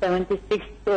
76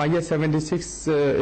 IS 76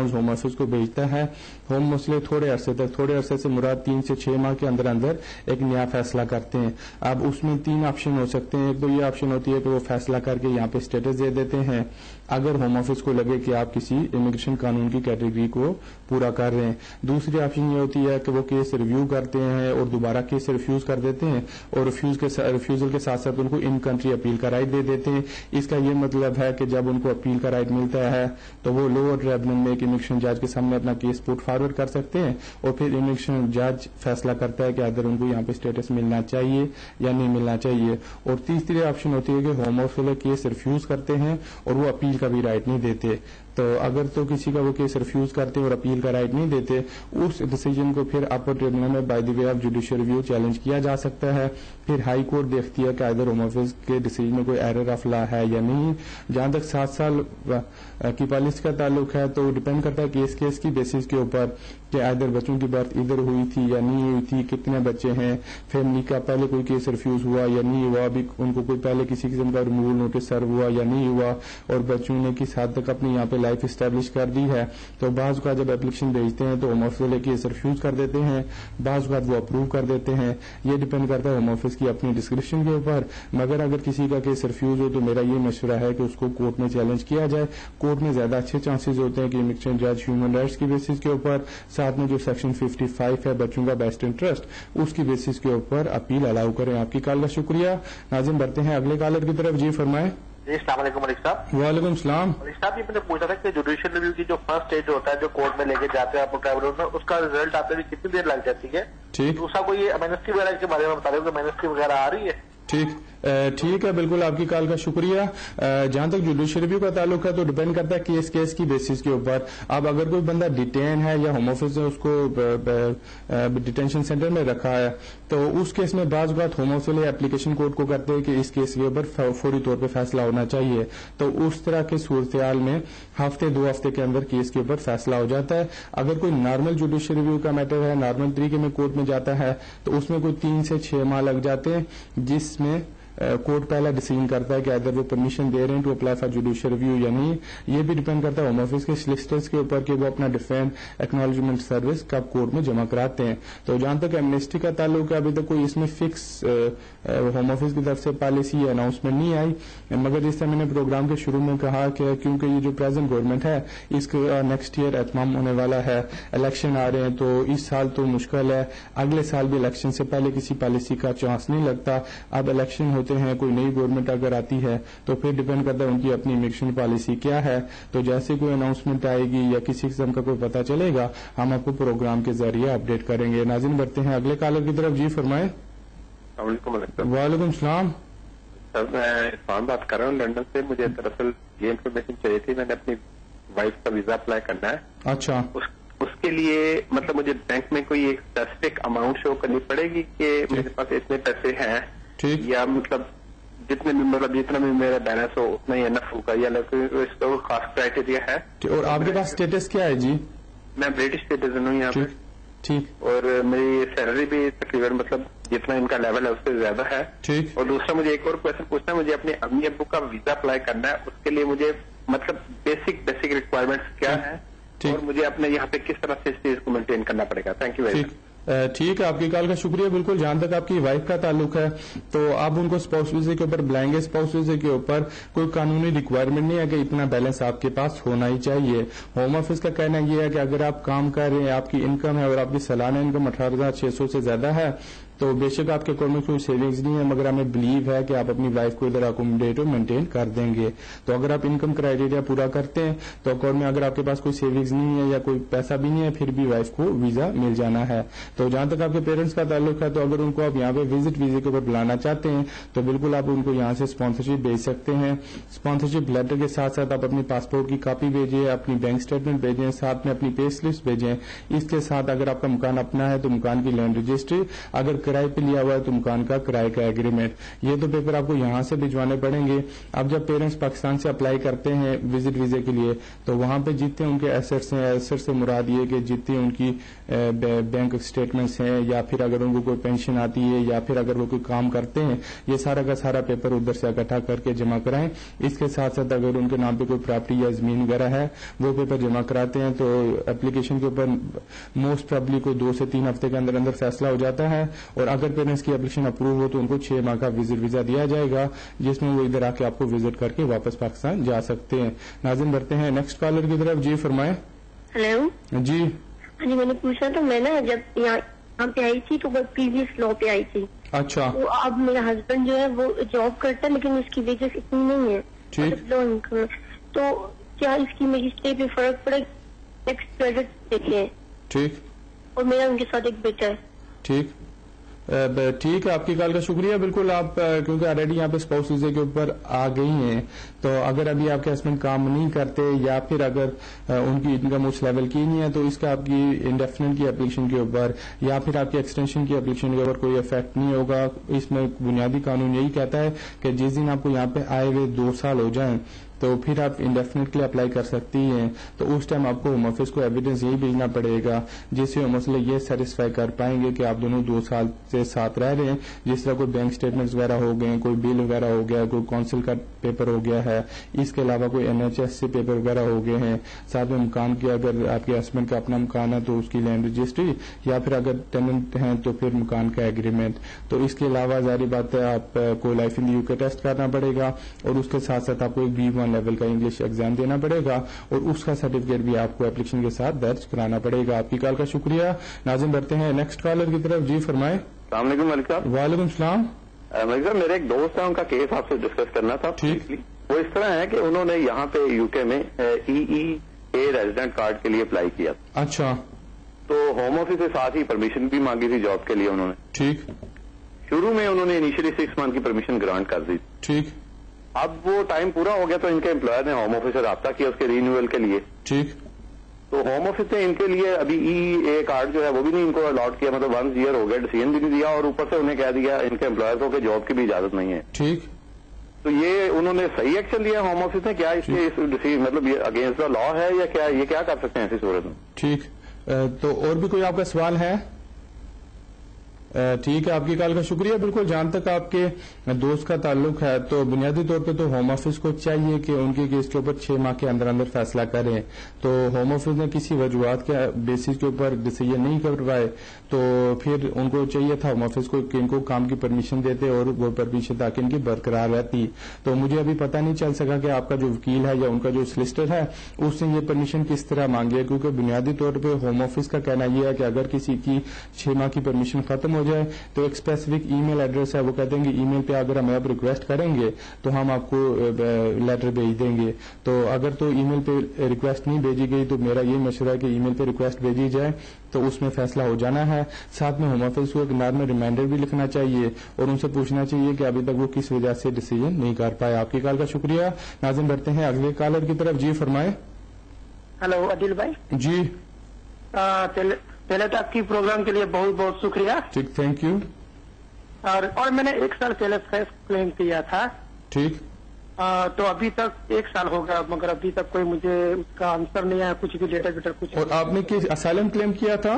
forms home office کو بھیجتا ہے. ہوم مسئلے تھوڑے عرصے سے مراد 3 سے 6 ماہ کے اندر ایک نیا فیصلہ کرتے ہیں. اب اس میں 3 آپشن ہو سکتے ہیں. ایک تو یہ آپشن ہوتی ہے کہ وہ فیصلہ کر کے یہاں پہ اسٹیٹس دے دیتے ہیں اگر ہوم آفس کو لگے کہ آپ کسی امیگریشن قانون کی کیٹیگری کو پورا کر رہے ہیں. دوسری آپشن یہ ہوتی ہے کہ وہ کیس ریویو کرتے ہیں اور دوبارہ کیس ریفیوز کر دیتے ہیں اور ریفیوزل کے ساتھ ساتھ ان کو ان کنٹری اپیل کا رائٹ دے دیتے ہیں. اس کا یہ مطلب ہے کہ جب ان کو اپیل کا رائٹ ملتا ہے تو وہ لوور ٹریبونل میں ایک امیگریشن جج کے سامنے اپنا کیس پٹ فارورڈ کر سکتے ہیں اور پھر امیگریشن جج فیصلہ کرتا ہے کہ اگر ان کو یہاں پہ اسٹیٹس ملنا چاہیے یا نہیں ملنا چاہیے. اور تیسری آپشن ہوتی ہے کہ ہوم آفس کیس ریفیوز کرتے ہیں اور وہ اپیل کا بھی رائٹ نہیں دیتے. تو اگر تو کسی کا وہ کیس ریفیوز کرتے اور اپیل کا رائٹ نہیں دیتے اس ڈیسیجن کو پھر اپر ٹریبونل میں by the way of judicial review challenge کیا جا سکتا ہے. پھر ہائی کورٹ دیکھتی ہے کہ ادھر ہوم آفس کے ڈیسیجن میں کوئی ایرر آف لا ہے یا نہیں. جہاں تک 7 سال کی پالیسی کا تعلق ہے تو ڈپینڈ کرتا ہے کیس کی بیسس کے اوپر کہ ادھر بچوں کی برتھ ادھر ہوئی تھی یا نہیں ہوئی تھی, کتنے بچے ہیں, فیملی کا پہلے کوئی کیس ریفیوز ہوا یا نہیں ہوا, ابھی ان کو کوئی پہلے کسی قسم کا ریموول نوٹس سرو ہوا یا نہیں ہوا, اور بچوں نے کس حد تک اپنی یہاں پہ لائف اسٹیبلش کر دی ہے. تو بعض کا جب اپلیکیشن بھیجتے ہیں تو ہوم آفس والے کیس ریفیوز کر دیتے ہیں, بعض کا وہ اپروو کر دیتے ہیں. یہ ڈپینڈ کرتا ہے ہوم آفس کی اپنی ڈسکرپشن کے اوپر. مگر اگر کسی کا کیس ریفیوز ہو تو میرا یہ مشورہ ہے کہ اس کو کورٹ میں چیلنج کیا جائے. کورٹ میں زیادہ اچھے چانسز ہوتے ہیں کہ امیگریشن جج ہیومن رائٹس کی بیسس کے اوپر, ساتھ میں جو سیکشن 55 ہے بچوں کا بیسٹ انٹرسٹ, اس کی بیسس کے اوپر اپیل الاؤ کریں. آپ کی کال کا شکریہ. ناظرین بڑھتے ہیں اگلے کالر کی طرف. جی فرمائیں. جی السلام علیکم ملک صاحب. وعلیکم السلام. ملک صاحب یہ میں نے پوچھا تھا کہ جوڈیشل ریویو کی جو فرسٹ اسٹیج ہوتا ہے جو کورٹ میں لے کے جاتے ہیں آپ ٹریبونل میں, اس کا ریزلٹ آتے ہوئے کتنی دیر لگ جاتی ہے؟ ٹھیک. دوسرا کوئی امنسٹی وغیرہ کے بارے میں بتا رہے ہو کہ امنسٹی وغیرہ آ رہی ہے؟ ٹھیک ہے, بالکل آپ کی کال کا شکریہ. جہاں تک جوڈیشل ریویو کا تعلق ہے تو ڈپینڈ کرتا ہے کیس کی بیسس کے اوپر. اب اگر کوئی بندہ ڈیٹین ہے یا ہوم آفس نے اس کو ڈیٹینشن سینٹر میں رکھا ہے تو اس کیس میں بعض اوقات ہوم آفس والے اپلیکیشن کورٹ کو کرتے ہیں کہ اس کیس کے اوپر فوری طور پہ فیصلہ ہونا چاہیے. تو اس طرح کے صورتحال میں ہفتے 2 ہفتے کے اندر کیس کے اوپر فیصلہ ہو جاتا ہے. اگر کوئی نارمل جوڈیشل ریویو کا میٹر ہے, نارمل طریقے میں کورٹ میں جاتا ہے تو اس میں کوئی 3 سے 6 ماہ لگ جاتے ہیں, جس میں کورٹ پہلا ڈیسیژن کرتا ہے کہ اگر وہ پرمیشن دے رہے ہیں to apply for judicial review یا نہیں. یہ بھی ڈیپینڈ کرتا ہے ہوم آفس کے سلیسٹرز کے اوپر کہ وہ اپنا ڈیفینس ایکنالجمنٹ سروس کب کورٹ میں جمع کراتے ہیں. تو جہاں تک ایمنسٹی کا تعلق ہے ابھی تک کوئی اس میں فکس ہوم آفس کی طرف سے پالیسی اناؤنسمنٹ نہیں آئی, مگر جس طرح میں نے پروگرام کے شروع میں کہا کہ کیونکہ یہ جو پریزنٹ گورنمنٹ ہے اس کا نیکسٹ ایئر اہتمام ہونے والا ہے, الیکشن آ رہے ہیں, تو اس سال تو مشکل ہے, اگلے سال بھی الیکشن سے پہلے کسی پالیسی کا چانس نہیں لگتا. اب الیکشن ہوتے ہیں, کوئی نئی گورنمنٹ اگر آتی ہے تو پھر ڈیپینڈ کرتا ہے ان کی اپنی امیگریشن پالیسی کیا ہے. تو جیسے کوئی اناؤنسمنٹ آئے گی یا کسی قسم کا کوئی پتہ چلے گا ہم آپ کو پروگرام کے ذریعے اپڈیٹ کریں گے. ناظرین بڑھتے ہیں اگلے کالر کی طرف. جی فرمائیں. السلام علیکم. وعلیکم السلام. سر میں عرفان بات کر رہا ہوں لنڈن سے. مجھے دراصل یہ انفارمیشن چاہیے تھی, میں نے اپنی وائف کا ویزا اپلائی کرنا ہے. اچھا. اس کے لیے مطلب مجھے بینک میں کوئی ایک اسپیسیفک اماؤنٹ شو کرنی پڑے گی کہ میرے پاس اتنے پیسے ہیں, یا مطلب جتنا بھی میرا بیلنس ہو اتنا ہی انف ہوگا, یا اس کا کوئی خاص کرائٹیریا ہے؟ اور آپ کے پاس اسٹیٹس کیا ہے؟ جی میں برٹش سٹیزن ہوں یہاں پہ. ٹھیک. اور میری سیلری بھی تقریباً مطلب جتنا ان کا لیول ہے اس سے زیادہ ہے. ٹھیک. اور دوسرا مجھے ایک اور کوشچن پوچھنا ہے, مجھے اپنے امی ابو کا ویزا اپلائی کرنا ہے, اس کے لیے مجھے مطلب بیسک ریکوائرمنٹس کیا ہیں اور مجھے اپنے یہاں پہ کس طرح سے اس چیز کو مینٹین کرنا پڑے گا؟ Thank you very much. ٹھیک ہے, آپ کی کال کا شکریہ. بالکل جہاں تک آپ کی وائف کا تعلق ہے تو آپ ان کو اسپاؤس ویزے کے اوپر بلائیں گے. اسپاؤس ویزے کے اوپر کوئی قانونی ریکوائرمنٹ نہیں ہے کہ اتنا بیلنس آپ کے پاس ہونا ہی چاہیے. ہوم آفس کا کہنا یہ ہے کہ اگر آپ کام کر رہے ہیں, آپ کی انکم ہے اور آپ کی سالانہ انکم 18,600 سے زیادہ ہے تو بے شک آپ کے اکاؤنٹ میں کوئی سیونگز نہیں ہے, مگر ہمیں بلیو ہے کہ آپ اپنی وائف کو ادھر اکوموڈیٹ اور مینٹین کر دیں گے. تو اگر آپ انکم کرائیٹیریا پورا کرتے ہیں تو اکاؤنٹ میں اگر آپ کے پاس کوئی سیونگز نہیں ہے یا کوئی پیسہ بھی نہیں ہے پھر بھی وائف کو ویزا مل جانا ہے. تو جہاں تک آپ کے پیرنٹس کا تعلق ہے تو اگر ان کو آپ یہاں پہ وزٹ ویزے کے اوپر بلانا چاہتے ہیں تو بالکل آپ ان کو یہاں سے اسپانسرشپ بھیج سکتے ہیں. اسپانسرشپ لیٹر کے ساتھ ساتھ آپ اپنی پاسپورٹ کی کاپی بھیجیں, اپنی بینک اسٹیٹمنٹ بھیجیں, ساتھ میں اپنی پے سلپس بھیجیں. اس کے ساتھ اگر آپ کا مکان اپنا ہے تو مکان کی لینڈ رجسٹری, اگر کرائے پہ لیا ہوا ہے تو مکان کا کرائے کا ایگریمنٹ. یہ تو پیپر آپ کو یہاں سے بھجوانے پڑیں گے. اب جب پیرنٹس پاکستان سے اپلائی کرتے ہیں وزٹ ویزے کے لیے تو وہاں پہ جتنے ان کے ایسٹس ہیں, ایسٹ سے مراد یہ کہ جتنی ان کی بینک اسٹیٹمنٹس ہیں یا پھر اگر ان کو کوئی پینشن آتی ہے یا پھر اگر وہ کوئی کام کرتے ہیں, یہ سارا کا سارا پیپر ادھر سے اکٹھا کر کے جمع کرائیں. اس کے ساتھ ساتھ اگر ان کے نام پہ کوئی پراپرٹی یا زمین وغیرہ ہے وہ پیپر جمع کراتے ہیں تو اپلیکیشن کے اوپر موسٹ پرابلی کوئی 2 سے 3 ہفتے کے اندر اندر فیصلہ ہو جاتا ہے. اور اگر پیرنٹس کی اپلیکیشن اپروو ہو تو ان کو 6 ماہ کا وزٹ ویزا دیا جائے گا جس میں وہ ادھر آ کے آپ کو وزٹ کر کے واپس پاکستان جا سکتے ہیں. ناظرین بڑھتے ہیں نیکسٹ کالر کی طرف. جی فرمائیں. ہیلو جی جی, میں نے پوچھا تھا, میں نا جب یہاں پہ آئی تھی تو میں پریویس لا پہ آئی تھی. اچھا. تو اب میرا ہسبینڈ جو ہے وہ جاب کرتا ہے لیکن اس کی ویجز اتنی نہیں ہے, ٹھیک. Low income. تو کیا اس کی میری اسٹے پہ فرق پڑے؟ ٹیکس کریڈٹ دیکھے ہیں. ٹھیک. اور میرا ان کے ساتھ ایک بیٹا ہے. ٹھیک ٹھیک ہے, آپ کی کال کا شکریہ. بالکل آپ کیونکہ آلریڈی یہاں پہ اسپاؤس ویزے کے اوپر آ گئی ہیں تو اگر ابھی آپ کے ہسبینڈ کام نہیں کرتے یا پھر اگر ان کی انکم اس لیول کی نہیں ہے تو اس کا آپ کی انڈیفینٹ کی اپلیکیشن کے اوپر یا پھر آپ کی ایکسٹینشن کی اپلیکیشن کے اوپر کوئی افیکٹ نہیں ہوگا. اس میں بنیادی قانون یہی کہتا ہے کہ جس دن آپ کو یہاں پہ آئے ہوئے 2 سال ہو جائیں تو پھر آپ انڈیفینٹ کے لیے اپلائی کر سکتی ہیں. تو اس ٹائم آپ کو ہوم آفس کو ایویڈنس یہی بھیجنا پڑے گا جس سے ہوم آفس یہ سیٹسفائی کر پائیں گے کہ آپ دونوں 2 سال سے ساتھ رہ رہے ہیں. جس طرح کوئی بینک اسٹیٹمنٹس وغیرہ ہو گئے, کوئی بل وغیرہ ہو گیا, کوئی کونسل کا پیپر ہو گیا ہے, اس کے علاوہ کوئی NHS سے پیپر وغیرہ ہو گئے ہیں, ساتھ میں مکان کی اگر آپ کے ہسبینڈ کا اپنا مکان ہے تو اس کی لینڈ رجسٹری یا پھر اگر ٹیننٹ ہیں تو پھر مکان کا ایگریمنٹ. تو اس کے علاوہ ظاہری بات ہے آپ کو لائف ان دی یو کے ٹیسٹ کرنا پڑے گا اور اس کے ساتھ ساتھ آپ کو ایک B1 لیول کا انگلش ایگزام دینا پڑے گا اور اس کا سرٹیفکیٹ بھی آپ کو اپلیکیشن کے ساتھ درج کرانا پڑے گا. آپ کی کال کا شکریہ. ناظرین بڑھتے ہیں نیکسٹ کالر کی طرف. جی فرمائیں. السلام علیکم ملک صاحب. وعلیکم السلام. ملک صاحب میرے ایک دوست ہے, ان کا کیس آپ سے ڈسکس کرنا تھا. ٹھیک. وہ اس طرح ہے کہ انہوں نے یہاں پہ UK میں EEA ریزیڈنٹ کارڈ کے لیے اپلائی کیا. اچھا. تو ہوم آفس سے ساتھ ہی پرمیشن بھی مانگی تھی جاب کے لیے انہوں نے. ٹھیک. شروع میں انہوں نے انیشلی 6 منتھ کی پرمیشن گرانٹ کر دی. ٹھیک. اب وہ ٹائم پورا ہو گیا تو ان کے امپلائر نے ہوم آفس سے رابطہ کیا اس کے رینیول کے لیے. ٹھیک. تو ہوم آفس نے ان کے لیے ابھی EEA کارڈ جو ہے وہ بھی نہیں ان کو الاٹ کیا, مطلب 1 ایئر ہو گیا, ڈیسیژن بھی نہیں دیا اور اوپر سے انہیں کہہ دیا ان کے امپلائر کو کہ جاب کی بھی اجازت نہیں ہے. ٹھیک. تو یہ انہوں نے صحیح ایکشن لیا ہوم آفس نے, کیا اس کے مطلب یہ اگینسٹ دا لا ہے یا کیا, یہ کیا کر سکتے ہیں ایسی صورت میں؟ ٹھیک. تو اور بھی کوئی آپ کا سوال ہے؟ ٹھیک ہے, آپ کی کال کا شکریہ. بالکل, جہاں تک آپ کے دوست کا تعلق ہے تو بنیادی طور پہ تو ہوم آفس کو چاہیے کہ ان کے کیس کے اوپر 6 ماہ کے اندر اندر فیصلہ کریں. تو ہوم آفس نے کسی وجوہات کے بیسس کے اوپر ڈیسیژن نہیں کروائے تو پھر ان کو چاہیے تھا ہوم آفس کو کہ ان کو کام کی پرمیشن دیتے اور وہ پرمیشن تاکہ ان کی برقرار رہتی. تو مجھے ابھی پتہ نہیں چل سکا کہ آپ کا جو وکیل ہے یا ان کا جو سلسٹر ہے اس نے یہ پرمیشن کس طرح مانگی ہے, کیونکہ بنیادی طور پہ ہوم آفس کا کہنا یہ ہے کہ اگر کسی کی 6 ماہ کی پرمیشن ختم ہو جائے تو ایک اسپیسیفک ای میل ایڈریس ہے, وہ کہتے ہیں کہ ای میل پہ اگر ہمیں آپ ریکویسٹ کریں گے تو ہم آپ کو لیٹر بھیج دیں گے. تو اگر تو ای میل پہ ریکویسٹ نہیں بھیجی گئی تو میرا یہ مشورہ ہے کہ ای میل پہ ریکویسٹ بھیجی جائے تو اس میں فیصلہ ہو جانا ہے. ساتھ میں ہوم آفس کو ایک نارمل ریمائنڈر بھی لکھنا چاہیے اور ان سے پوچھنا چاہیے کہ ابھی تک وہ کس وجہ سے ڈیسیژن نہیں کر پائے. آپ کی کال کا شکریہ. ناظرین بڑھتے ہیں اگلے کالر کی طرف. جی فرمائیں. ہلو عادل بھائی. جی پہلے تو آپ کی پروگرام کے لیے بہت بہت شکریہ. ٹھیک, تھینک یو. اور میں نے 1 سال پہلے فیس کلیم کیا تھا. ٹھیک. تو ابھی تک 1 سال ہو گیا مگر ابھی تک کوئی مجھے اس کا آنسر نہیں آیا, کچھ بھی لیٹر ویٹر کچھ. اور آپ نے کس اسائلم کلیم کیا تھا؟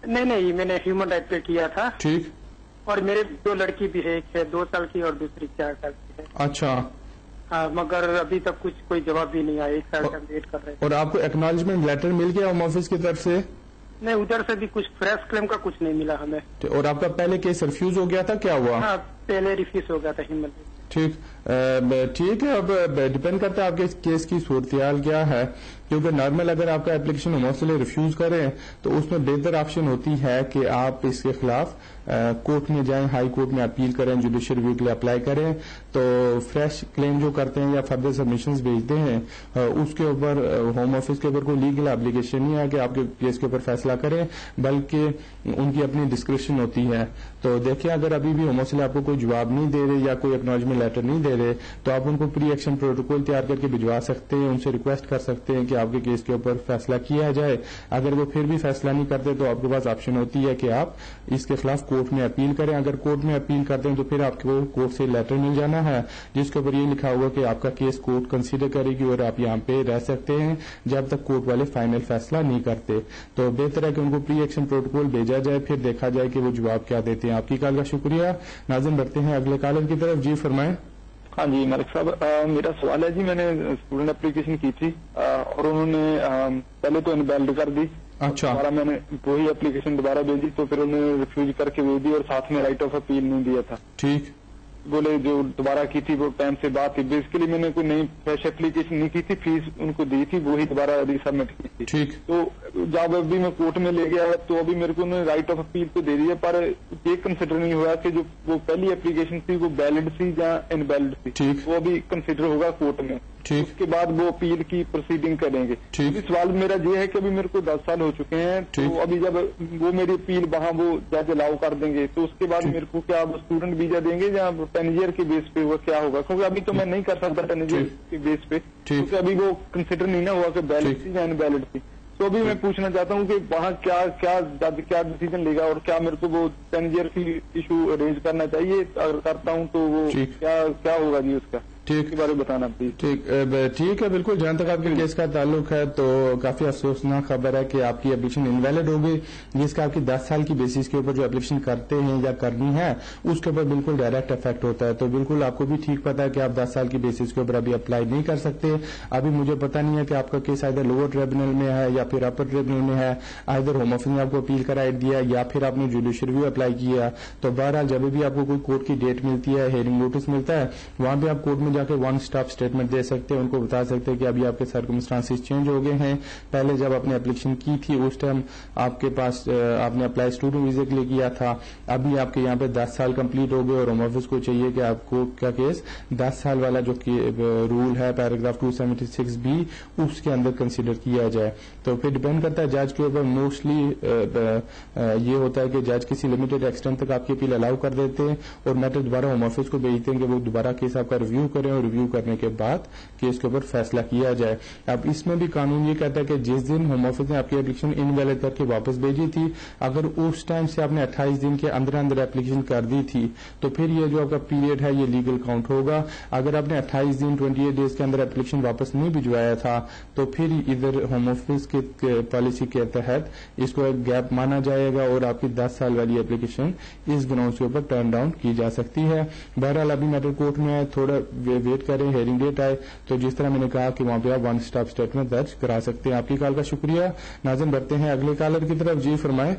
نہیں, میں نے ہیومن رائٹ پہ کیا تھا. ٹھیک. اور میرے 2 لڑکی بھی ہے, ایک ہے 2 سال کی اور دوسری 4 سال کی ہے. اچھا. مگر ابھی تک کوئی جواب بھی نہیں آیا, 1 سال کا ویٹ کر رہے ہیں. اور آپ کو ایکنالجمنٹ لیٹر مل گیا ہوم آفس کی طرف سے؟ نہیں, ادھر سے بھی کچھ فریش کلیم کا کچھ نہیں ملا ہمیں. اور آپ کا پہلے کیس ریفیوز ہو گیا تھا, کیا ہوا؟ ہاں, پہلے ریفیوز ہو گیا تھا ہیومن. ٹھیک. ٹھیک ہے, اب ڈپینڈ کرتا ہے آپ کے کیس کی صورتحال کیا ہے, کیونکہ نارمل اگر آپ کا اپلیکیشن ہوم آفس سے ریفیوز کریں تو اس میں بہتر آپشن ہوتی ہے کہ آپ اس کے خلاف کورٹ میں جائیں, ہائی کورٹ میں اپیل کریں, جوڈیشل ریویو کے لیے اپلائی کریں. تو فریش کلیم جو کرتے ہیں یا فردر سبمیشنز بھیجتے ہیں اس کے اوپر ہوم آفس کے اوپر کوئی لیگل اپلیکیشن نہیں ہے کہ آپ کے کیس کے اوپر فیصلہ کریں, بلکہ ان کی اپنی ڈسکریشن ہوتی ہے. تو دیکھیں اگر ابھی بھی ہوم آفس آپ کو کوئی جواب نہیں دے رہے یا کوئی ایکنالجمنٹ لیٹر نہیں دے رہے تو آپ ان کو پری ایکشن پروٹوکول تیار کر کے بھجوا سکتے ہیں, ان سے ریکویسٹ کر سکتے ہیں کہ کہ آپ کے کیس کے اوپر فیصلہ کیا جائے. اگر وہ پھر بھی فیصلہ نہیں کرتے تو آپ کے پاس آپشن ہوتی ہے کہ آپ اس کے خلاف کورٹ میں اپیل کریں. اگر کورٹ میں اپیل کرتے ہیں تو پھر آپ کو کورٹ سے لیٹر مل جانا ہے جس کے اوپر یہ لکھا ہوگا کہ آپ کا کیس کورٹ کنسیڈر کرے گی اور آپ یہاں پہ رہ سکتے ہیں جب تک کورٹ والے فائنل فیصلہ نہیں کرتے. تو بہتر ہے کہ ان کو پری ایکشن پروٹوکول بھیجا جائے, پھر دیکھا جائے کہ وہ جواب کیا دیتے ہیں. آپ کی کال کا شکریہ. ناظرین بڑھتے ہیں اگلے کالر کی طرف. جی فرمائیں. ہاں جی ملک صاحب, میرا سوال ہے جی, میں نے اسٹوڈنٹ اپلیکیشن کی تھی اور انہوں نے پہلے تو انویلڈ کر دی. اچھا. دوبارہ میں نے وہی اپلیکیشن دوبارہ بھیجی تو پھر انہوں نے ریفیوز کر کے بھیج دی اور ساتھ میں رائٹ آف اپیل نہیں دیا تھا. ٹھیک. بولے جو دوبارہ کی تھی وہ ٹائم سے بات تھی. بیسیکلی میں نے کوئی نئی فریش اپلیکیشن نہیں کی تھی, فیس ان کو دی تھی, وہی دوبارہ ری سبمٹ کی تھی. ٹھیک. تو جب ابھی میں کورٹ میں لے گیا تو ابھی میرے کو انہوں نے رائٹ آف اپیل تو دے دیا, پر یہ کنسیڈر نہیں ہوا کہ جو وہ پہلی اپلیکیشن تھی وہ ویلڈ تھی یا انویلڈ تھی. ٹھیک. وہ ابھی کنسیڈر ہوگا کورٹ میں. ٹھیک. اس کے بعد وہ اپیل کی پروسیڈنگ کریں گے. ٹھیک. سوال میرا یہ ہے کہ ابھی میرے کو 10 سال ہو چکے ہیں, تو ابھی جب وہ میری اپیل وہاں وہ جج الاؤ کر دیں گے تو اس کے بعد میرے کو کیا اسٹوڈنٹ ویزا دیں گے یا 10 ایئر کے بیس پہ وہ کیا ہوگا, کیونکہ ابھی تو میں نہیں کر سکتا 10 ایئر کے بیس پہ, کیونکہ ابھی وہ کنسیڈر نہیں نہ ہوا کہ ویلڈ تھی یا انویلڈ تھی. تو ابھی میں پوچھنا چاہتا ہوں کہ وہاں کیا ڈیسیجن لے گا اور کیا میرے کو وہ 10 ایئر کی ایشو ارینج کرنا چاہیے, اگر کرتا ہوں تو وہ کیا ہوگا جی اس کا, ٹھیک کے بارے میں بتانا پلیز. ٹھیک ہے, بالکل. جہاں تک آپ کے کیس کا تعلق ہے تو کافی افسوسناک خبر ہے کہ آپ کی اپلیکیشن انویلڈ ہو گئی, جس کا آپ کی 10 سال کی بیسس کے اوپر جو اپلیکیشن کرتے ہیں یا کرنی ہے اس کے اوپر بالکل ڈائریکٹ افیکٹ ہوتا ہے. تو بالکل آپ کو بھی ٹھیک پتا ہے کہ آپ 10 سال کی بیسس کے اوپر ابھی اپلائی نہیں کر سکتے. ابھی مجھے پتا نہیں ہے کہ آپ کا کیس ادھر لوور ٹریبونل میں ہے یا پھر اپر ٹریبونل میں ہے, ادھر ہوم آفس نے آپ کو اپیل کا رائٹ دیا یا پھر آپ نے جوڈیشل ریویو اپلائی کیا. تو بہرحال جب بھی آپ کو کوئی کورٹ کی ڈیٹ ملتی ہے, ہیئرنگ نوٹس ملتا ہے, وہاں پہ آپ کورٹ میں جا کے ون اسٹاپ اسٹیٹمنٹ دے سکتے ہیں, ان کو بتا سکتے ہیں کہ ابھی آپ کے سرکمسٹانسز چینج ہو گئے ہیں. پہلے جب آپ نے اپلیکیشن کی تھی اس ٹائم آپ کے پاس آپ نے اپلائی اسٹوڈنٹ ویزے کے لیے کیا تھا, ابھی آپ کے یہاں پہ 10 سال کمپلیٹ ہو گئے اور ہوم آفس کو چاہیے کہ آپ کو کا کیس 10 سال والا جو رول ہے پیراگراف 276B اس کے اندر کنسیڈر کیا جائے. تو پھر ڈپینڈ کرتا ہے جج کے اوپر. موسٹلی یہ ہوتا ہے کہ جج کسی لمیٹڈ ایکسٹینٹ تک آپ کی اپیل الاؤ کر دیتے ہیں اور میٹر دوبارہ ہوم آفس کو بھیجتے ہیں کہ وہ دوبارہ کیس آپ کا ریویو کریں اور ریویو کرنے کے بعد کیس کے اوپر فیصلہ کیا جائے. اب اس میں بھی قانون یہ کہتا ہے کہ جس دن ہوم آفس نے آپ کی اپلیکیشن انویلڈ کر کے واپس بھیجی تھی, اگر اس ٹائم سے آپ نے 28 دن کے اندر اپلیکیشن کر دی تھی تو پھر یہ جو آپ کا پیریڈ ہے یہ لیگل کاؤنٹ ہوگا. اگر آپ نے 28 دن 28 ڈیز کے اندر اپلیکیشن واپس نہیں بھجوایا تھا تو پھر ادھر ہوم آفس کی پالیسی کے تحت اس کو ایک گیپ مانا جائے گا اور آپ کی 10 سال والی اپلیکیشن اس گراؤنڈ کے اوپر ٹرن ڈاؤن کی جا سکتی ہے. بہرحال ابھی میٹر کورٹ میں ہے, تھوڑا ویٹ کریں, ہیئرنگ ڈیٹ آئے تو جس طرح میں نے کہا کہ وہاں پہ آپ ون اسٹاپ اسٹیٹمنٹ درج کرا سکتے ہیں. آپ کی کال کا شکریہ. ناظرین بڑھتے ہیں اگلے کالر کی طرف. جی فرمائیں.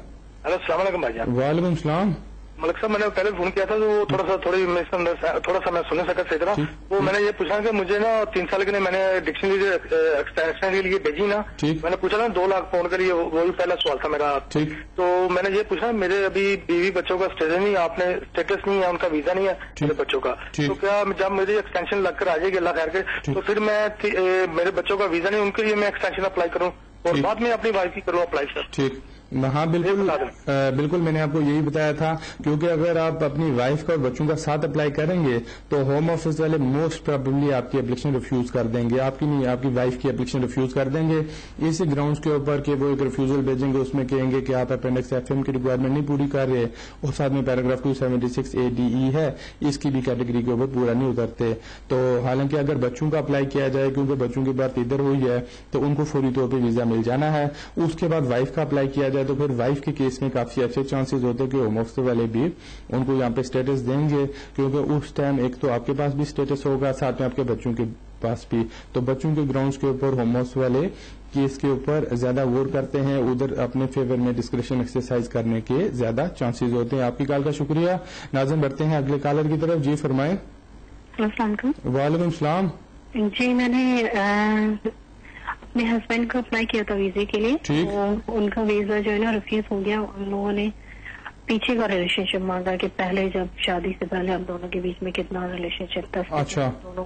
ہلو السلام علیکم بھائی جان. وعلیکم السلام. ملک صاحب, میں نے پہلے فون کیا تھا تو وہ تھوڑا سا میں سن سکا صحیح طرح. وہ میں نے یہ پوچھا کہ مجھے نا 3 سال کے لیے میں نے ڈکشنری ایکسٹینشن کے لیے بھیجی نا, میں نے پوچھا نا 2 لاکھ پاؤنڈ کے لیے, وہی پہلا سوال تھا میرا. تو میں نے یہ پوچھا میرے ابھی بیوی بچوں کا اسٹیٹس نہیں, آپ نے اسٹیٹس نہیں ہے, ان کا ویزا نہیں ہے میرے بچوں کا, تو کیا جب میری ایکسٹینشن لگ کر آ جائے گی اللہ خیر کے تو پھر میں میرے بچوں کا ویزا نہیں, ان کے لیے میں ایکسٹینشن اپلائی کروں اور بعد میں اپنی وائف کی کروں اپلائی سر. ٹھیک. ہاں بالکل میں نے آپ کو یہی بتایا تھا, کیونکہ اگر آپ اپنی وائف کا اور بچوں کا ساتھ اپلائی کریں گے تو ہوم آفس والے موسٹ پرابیبلی آپ کی اپلیکیشن ریفیوز کر دیں گے, آپ کی نہیں آپ کی وائف کی اپلیکیشن ریفیوز کر دیں گے اسی گراؤنڈز کے اوپر کہ وہ ایک ریفیوزل بھیجیں گے, اس میں کہیں گے کہ آپ اپینڈکس FM کی ریکوائرمنٹ نہیں پوری کر رہے اور ساتھ میں پیراگراف 276ADE ہے, اس کی بھی کیٹیگری کے اوپر پورا نہیں اترتے. تو حالانکہ اگر بچوں کا اپلائی کیا جائے کیونکہ بچوں کی بات ادھر ہوئی ہے تو ان کو فوری طور پہ ویزا مل جانا ہے. اس کے بعد وائف کا اپلائی کیا جائے تو پھر وائف کے کیس میں کافی اچھے چانسز ہوتے ہیں کہ ہوم آفس والے بھی ان کو یہاں پہ اسٹیٹس دیں گے, کیونکہ اس ٹائم ایک تو آپ کے پاس بھی اسٹیٹس ہوگا, ساتھ میں آپ کے بچوں کے پاس بھی. تو بچوں کے گراؤنڈز کے اوپر ہوم آفس والے کیس کے اوپر زیادہ غور کرتے ہیں, ادھر اپنے فیور میں ڈسکریشن ایکسرسائز کرنے کے زیادہ چانسز ہوتے ہیں. آپ کی کال کا شکریہ. ناظرین بڑھتے ہیں اگلے کالر کی طرف. جی فرمائیں. السلام علیکم. وعلیکم السلام. جی میں نے اپنے ہسبینڈ کو اپلائی کیا تھا ویزے کے لیے, تو ان کا ویزا جو ہے نا ریفیوز ہو گیا. ان لوگوں نے پیچھے کا ریلیشن شپ مانگا کہ پہلے جب شادی سے پہلے ہم دونوں کے بیچ میں کتنا ریلیشن شپ تھا. اچھا. دونوں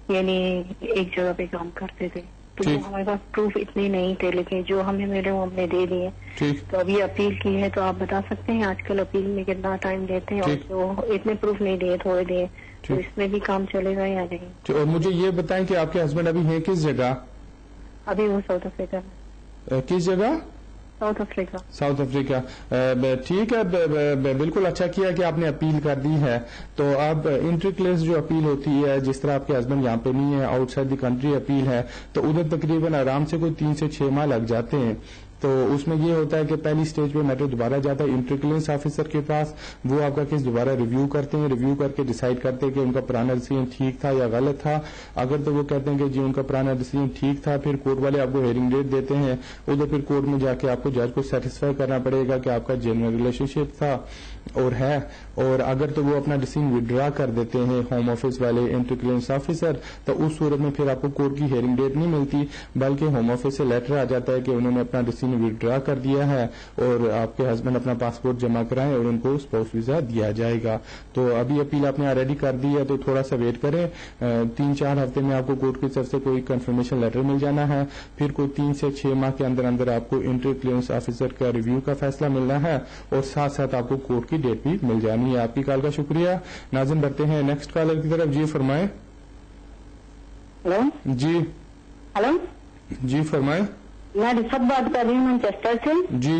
یعنی ایک جگہ پہ کام کرتے تھے, تو ہمارے پاس پروف اتنے نہیں تھے, لیکن جو ہمیں ملے وہ ہم نے دے دیے. تو ابھی اپیل کی ہے, تو آپ بتا سکتے ہیں آج کل اپیل میں کتنا ٹائم دیتے ہیں, اور جو اتنے پروف نہیں دیے تھوڑے دیے, تو اس میں بھی کام چلے گا یا نہیں؟ اور مجھے یہ بتائیں کہ آپ کے ہسبینڈ ابھی ہیں کس جگہ؟ ابھی وہ ساؤتھ افریقہ میں. کس جگہ؟ South Africa. South Africa. ٹھیک ہے, بالکل اچھا کیا کہ آپ نے اپیل کر دی ہے. تو اب انٹری کلیئرنس جو اپیل ہوتی ہے, جس طرح آپ کے ہسبینڈ یہاں پہ نہیں ہے, آؤٹ سائڈ دی کنٹری اپیل ہے, تو ادھر تقریباً آرام سے کوئی 3 سے 6 ماہ لگ جاتے ہیں. تو اس میں یہ ہوتا ہے کہ پہلی سٹیج پہ میٹر دوبارہ جاتا ہے انٹری کلیئرنس آفیسر کے پاس, وہ آپ کا کیس دوبارہ ریویو کرتے ہیں, ریویو کر کے ڈیسائیڈ کرتے ہیں کہ ان کا پرانا ڈیسیژن ٹھیک تھا یا غلط تھا. اگر تو وہ کہتے ہیں کہ جی ان کا پرانا ڈیسیژن ٹھیک تھا, پھر کورٹ والے آپ کو ہیئرنگ ڈیٹ دیتے ہیں. ادھر پھر کورٹ میں جا کے آپ کو جج کو سیٹسفائی کرنا پڑے گا کہ آپ کا جینوئن ریلیشن شپ تھا اور ہے. اور اگر تو وہ اپنا ڈیسیژن وڈرا کر دیتے ہیں ہوم آفس والے انٹری کلیئرنس آفیسر, تو اس صورت میں پھر آپ کو کورٹ کی ہیئرنگ ڈیٹ نہیں ملتی, بلکہ ہوم آفس سے لیٹر آ جاتا ہے کہ انہوں نے اپنا ڈیسیژن وڈرا کر دیا ہے اور آپ کے ہسبینڈ اپنا پاسپورٹ جمع کرائیں اور ان کو اسپاؤس ویزا دیا جائے گا. تو ابھی اپیل آپ نے آلریڈی کر دی ہے, تو تھوڑا سا ویٹ کریں. 3-4 ہفتے میں آپ کو کورٹ کی طرف سے کوئی کنفرمیشن لیٹر مل جانا ہے. پھر کوئی 3 سے 6 ماہ کے اندر اندر آپ کو انٹری کلیئرنس آفیسر کا ریویو کا فیصلہ ملنا ہے, اور ساتھ ساتھ آپ کو کورٹ کی ڈیٹ بھی مل جانی ہے. آپ کی کال کا شکریہ. ناظرین بڑھتے ہیں نیکسٹ کالر کی طرف. جی فرمائیں. ہلو. جی ہلو. جی فرمائیں. میں رفت بات کر رہی ہوں مانچسٹر سے. جی.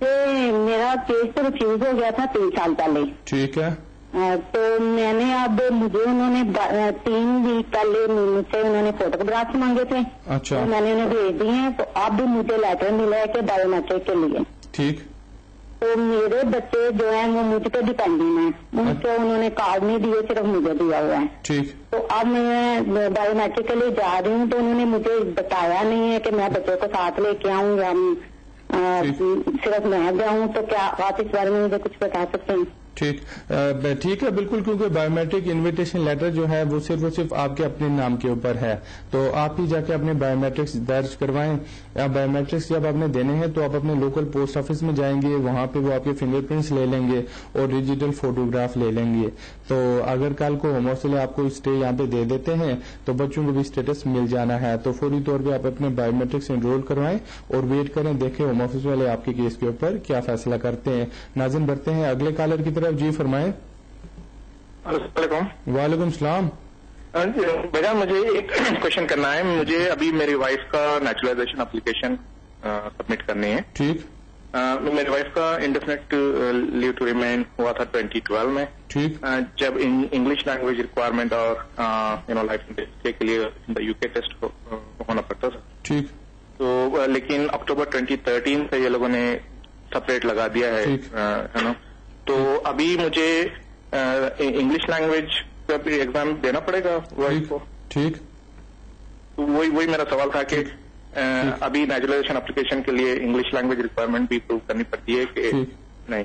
میرا کیس تو ریفیوز ہو گیا تھا 3 سال پہلے. ٹھیک ہے. تو میں نے اب مجھے انہوں نے 3 ویک پہلے مجھ سے انہوں نے فوٹوگرافس مانگے تھے. اچھا. میں نے انہیں بھیج دی ہیں. تو اب مجھے لیٹر ملا ہے کہ بایو میٹرک کے لیے. ٹھیک. تو میرے بچے جو ہیں وہ مجھ پہ ڈیپینڈنگ ہیں, ان کو انہوں نے کارڈ نہیں دیے, صرف مجھے دیا ہوا ہے. ٹھیک. تو اب میں بایو میٹرک کے لیے جا رہی ہوں, تو انہوں نے مجھے بتایا نہیں ہے کہ میں بچوں کو ساتھ لے کے آؤں یا صرف میں جاؤں. تو کیا آپ اس بارے میں مجھے کچھ بتا سکتے ہیں؟ ٹھیک ہے, بالکل, کیونکہ بایو میٹرک انویٹیشن لیٹر جو ہے وہ صرف اور صرف آپ کے اپنے نام کے اوپر ہے. تو آپ ہی جا کے اپنے بایو میٹرکس درج کروائیں. بایو میٹرکس جب آپ نے دینے ہیں تو آپ اپنے لوکل پوسٹ آفس میں جائیں گے, وہاں پہ وہ آپ کے فنگر پرنٹس لے لیں گے اور ڈیجیٹل فوٹوگراف لے لیں گے. تو اگر کل کو ہوم آفس والے آپ کو اسٹے یہاں پہ دے دیتے ہیں تو بچوں کو بھی اسٹیٹس مل جانا ہے. تو فوری طور پہ آپ اپنے بایو میٹرکس انرول کروائیں اور ویٹ کریں, دیکھیں ہوم آفس والے آپ کے کیس کے اوپر کیا فیصلہ کرتے ہیں. ناظرین بڑھتے ہیں اگلے کالر کی طرف. جی فرمائیں. السلام علیکم. وعلیکم السلام. بیٹا مجھے ایک کوشچن کرنا ہے. مجھے ابھی میری وائف کا نیچرلائزیشن اپلیکیشن سبمٹ کرنی ہے. ٹھیک. میری وائف کا انڈیفینٹ لیو ٹو ریمین ہوا تھا 2012 میں. ٹھیک. جب انگلش لینگویج ریکوائرمنٹ اور لائف کے لیے UK ٹیسٹ ہونا پڑتا تھا. ٹھیک. تو لیکن اکتوبر 2013 سے یہ لوگوں نے سپریٹ لگا دیا ہے. تو ابھی مجھے انگلش لینگویج کا بھی ایگزام دینا پڑے گا وائف کو. ٹھیک. وہی میرا سوال تھا کہ ابھی نیچرلائزیشن اپلیکیشن کے لیے انگلش لینگویج ریکوائرمنٹ بھی پروو کرنی پڑتی ہے کہ نہیں؟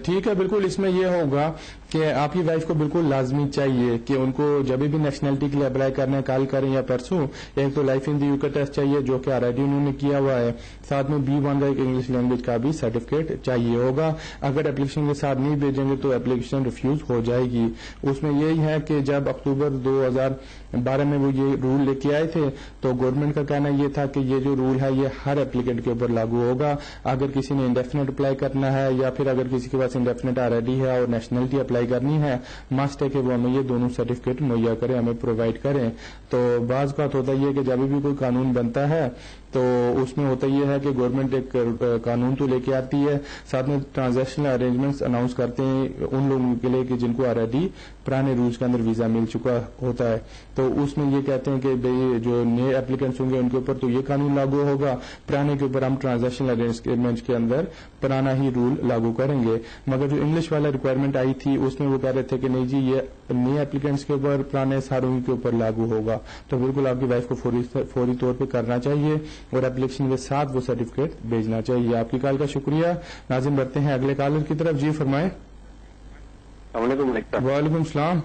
ٹھیک ہے, بالکل. اس میں یہ ہوگا کہ آپ کی وائف کو بالکل لازمی چاہیے کہ ان کو جب بھی نیشنلٹی کے لیے اپلائی کرنا ہے, کال کریں یا پرسوں, ایک تو لائف ان دی UK ٹیسٹ چاہیے جو کہ آلریڈی انہوں نے کیا ہوا ہے, ساتھ میں B1 کا ایک انگلش لینگویج کا بھی سرٹیفکیٹ چاہیے ہوگا. اگر اپلیکیشن کے ساتھ نہیں بھیجیں گے تو اپلیکیشن ریفیوز ہو جائے گی. اس میں یہی ہے کہ جب اکتوبر 2012 میں وہ یہ رول لے کے آئے تھے تو گورنمنٹ کا کہنا یہ تھا کہ یہ جو رول ہے یہ ہر اپلیکینٹ کے اوپر لاگو ہوگا. اگر کسی نے انڈیفینٹ اپلائی کرنا ہے یا پھر اگر کسی کے پاس انڈیفینٹ آلریڈی ہے اور نیشنلٹی اپلائی کرنی ہے, مسٹ ہے کہ وہ ہمیں یہ دونوں سرٹیفکیٹ مہیا کریں, ہمیں پرووائڈ کریں. تو بعض بات ہوتا یہ ہے کہ جب بھی کوئی قانون بنتا ہے تو اس میں ہوتا یہ ہے کہ گورنمنٹ ایک قانون تو لے کے آتی ہے, ساتھ میں ٹرانزیکشنل ارینجمنٹس اناؤنس کرتے ہیں ان لوگوں کے لیے کہ جن کو آلریڈی پرانے رولز کے اندر ویزا مل چکا ہوتا ہے. تو اس میں یہ کہتے ہیں کہ بھئی جو نئے اپلیکینٹس ہوں گے ان کے اوپر تو یہ قانون لاگو ہوگا, پرانے کے اوپر ہم ٹرانزیکشنل ارینجمنٹ کے اندر پرانا ہی رول لاگو کریں گے. مگر جو انگلش والا ریکوائرمنٹ آئی تھی اس میں وہ کہہ رہے تھے کہ نہیں جی یہ نئے اپلیکینٹس کے اوپر پرانے ساروں کے اوپر لاگو ہوگا. تو بالکل آپ کی وائف کو فوری طور پہ کرنا چاہیے اور اپلیکیشن کے ساتھ وہ سرٹیفکیٹ بھیجنا چاہیے. آپ کی کال کا شکریہ. ناظرین بڑھتے ہیں اگلے کالر کی طرف. جی فرمائیں. السلام علیکم ملک صاحب. وعلیکم السلام.